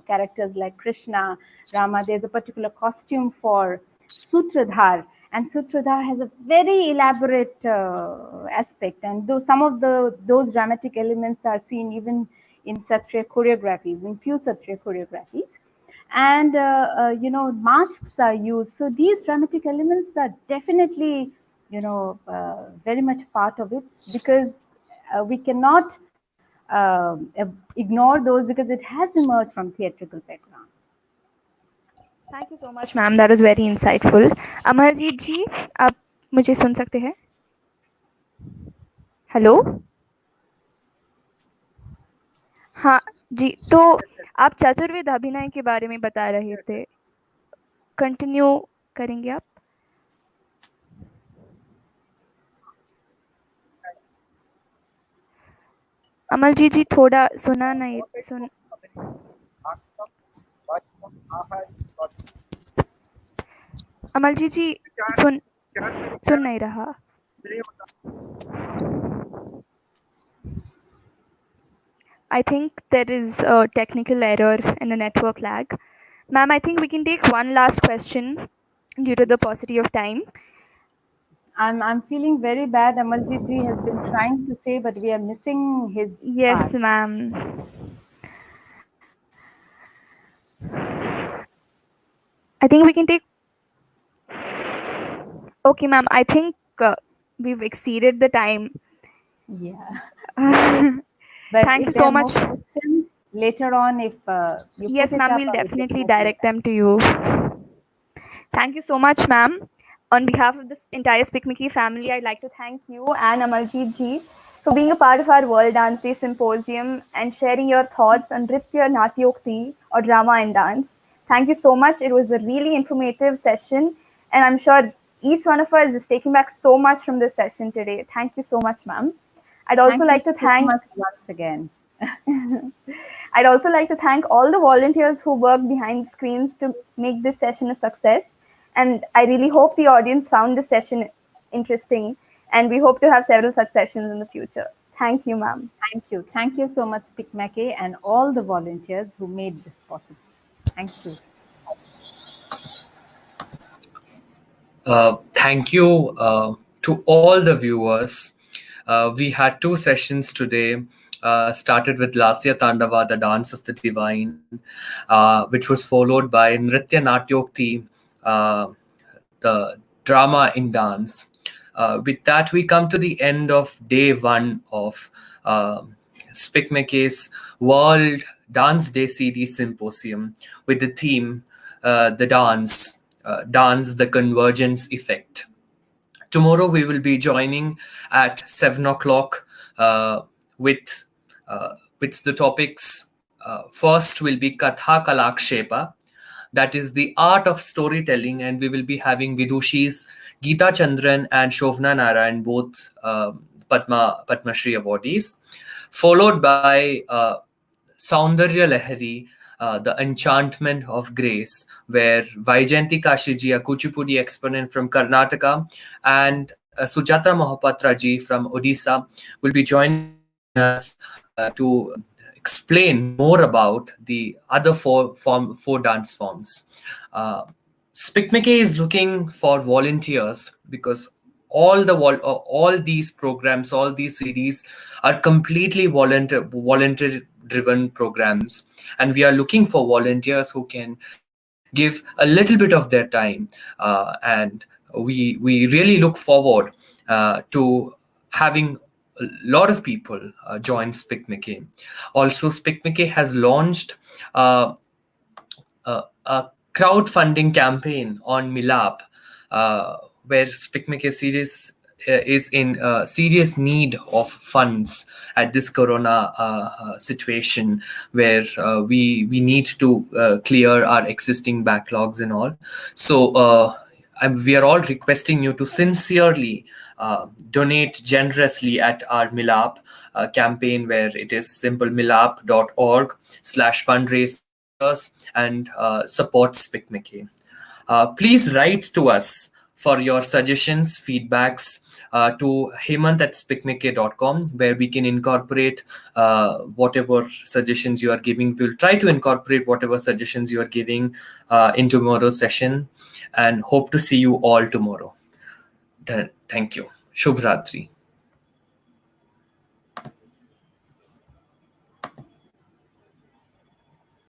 characters like Krishna, Rama, there's a particular costume for Sutradhar. And Sutradhar has a very elaborate aspect, and though some of those dramatic elements are seen even in Satriya choreographies, in few Satriya choreographies, and masks are used. So these dramatic elements are definitely, very much part of it, because we cannot ignore those, because it has emerged from theatrical background. Thank you so much, ma'am. That was very insightful. Amarjeet जी, आप मुझे सुन सकते हैं? Hello? हाँ जी, तो आप चतुर्विध अभिनय के बारे में बता रहे थे. कंटिन्यू करेंगे आप? अमरजीत जी, थोड़ा सुना नहीं सुन. अमरजीत जी सुन नहीं रहा. I think there is a technical error and a network lag. Ma'am, I think we can take one last question due to the paucity of time. I'm feeling very bad. Amaljeet ji has been trying to say, but we are missing his Yes, part. ma'am. I think we can take. Okay, ma'am. I think we've exceeded the time. Yeah. But thank you there so are more much. questions later on, if you Yes, put it ma'am. up, We'll I will definitely get more direct them to you. Thank you so much, ma'am. On behalf of this entire Speak Mickey family, I'd like to thank you and Amaljeet ji for being a part of our World Dance Day Symposium and sharing your thoughts on Nritya Natyokti, or drama and dance. Thank you so much. It was a really informative session, and I'm sure each one of us is taking back so much from this session today. Thank you so much, ma'am. I'd also like to thank so much once again. I'd also like to thank all the volunteers who worked behind the screens to make this session a success. And I really hope the audience found this session interesting. And we hope to have several such sessions in the future. Thank you, ma'am. Thank you. Thank you so much, Pikmake, and all the volunteers who made this possible. Thank you. Thank you to all the viewers. We had two sessions today. Started with Lasya Tandava, the Dance of the Divine, which was followed by Nritya Natyokti, the drama in dance. With that, we come to the end of day one of SPICMEC's World Dance Day Series Symposium with the theme, the dance, the convergence effect. Tomorrow we will be joining at 7 o'clock with the topics. First will be Katha Kalakshepa, that is the art of storytelling, and we will be having Vidushis Geeta Chandran and Shovna Narayan, both Padma Shri awardees, followed by Saundarya Lahari, The Enchantment of Grace, where Vaijayanti Kashiji, a Kuchipudi exponent from Karnataka, and Sujata Mohapatra ji from Odisha will be joining us to explain more about the other four dance forms. SPICMICE is looking for volunteers because all these programs, all these series are completely volunteer driven programs, and we are looking for volunteers who can give a little bit of their time, and we really look forward to having a lot of people join SPICMICE. Also, SPICMICE has launched a crowdfunding campaign on Milap, where SPICMICE series is in serious need of funds at this corona situation, where we need to clear our existing backlogs and all. So we are all requesting you to sincerely donate generously at our Milap campaign, where it is simple milap.org/fundraise and support SPICMICE. Please write to us for your suggestions, feedbacks to hemant@spicmice.com, where we can incorporate whatever suggestions you are giving. We'll try to incorporate whatever suggestions you are giving in tomorrow's session, and hope to see you all tomorrow. Thank you. Shubh Ratri.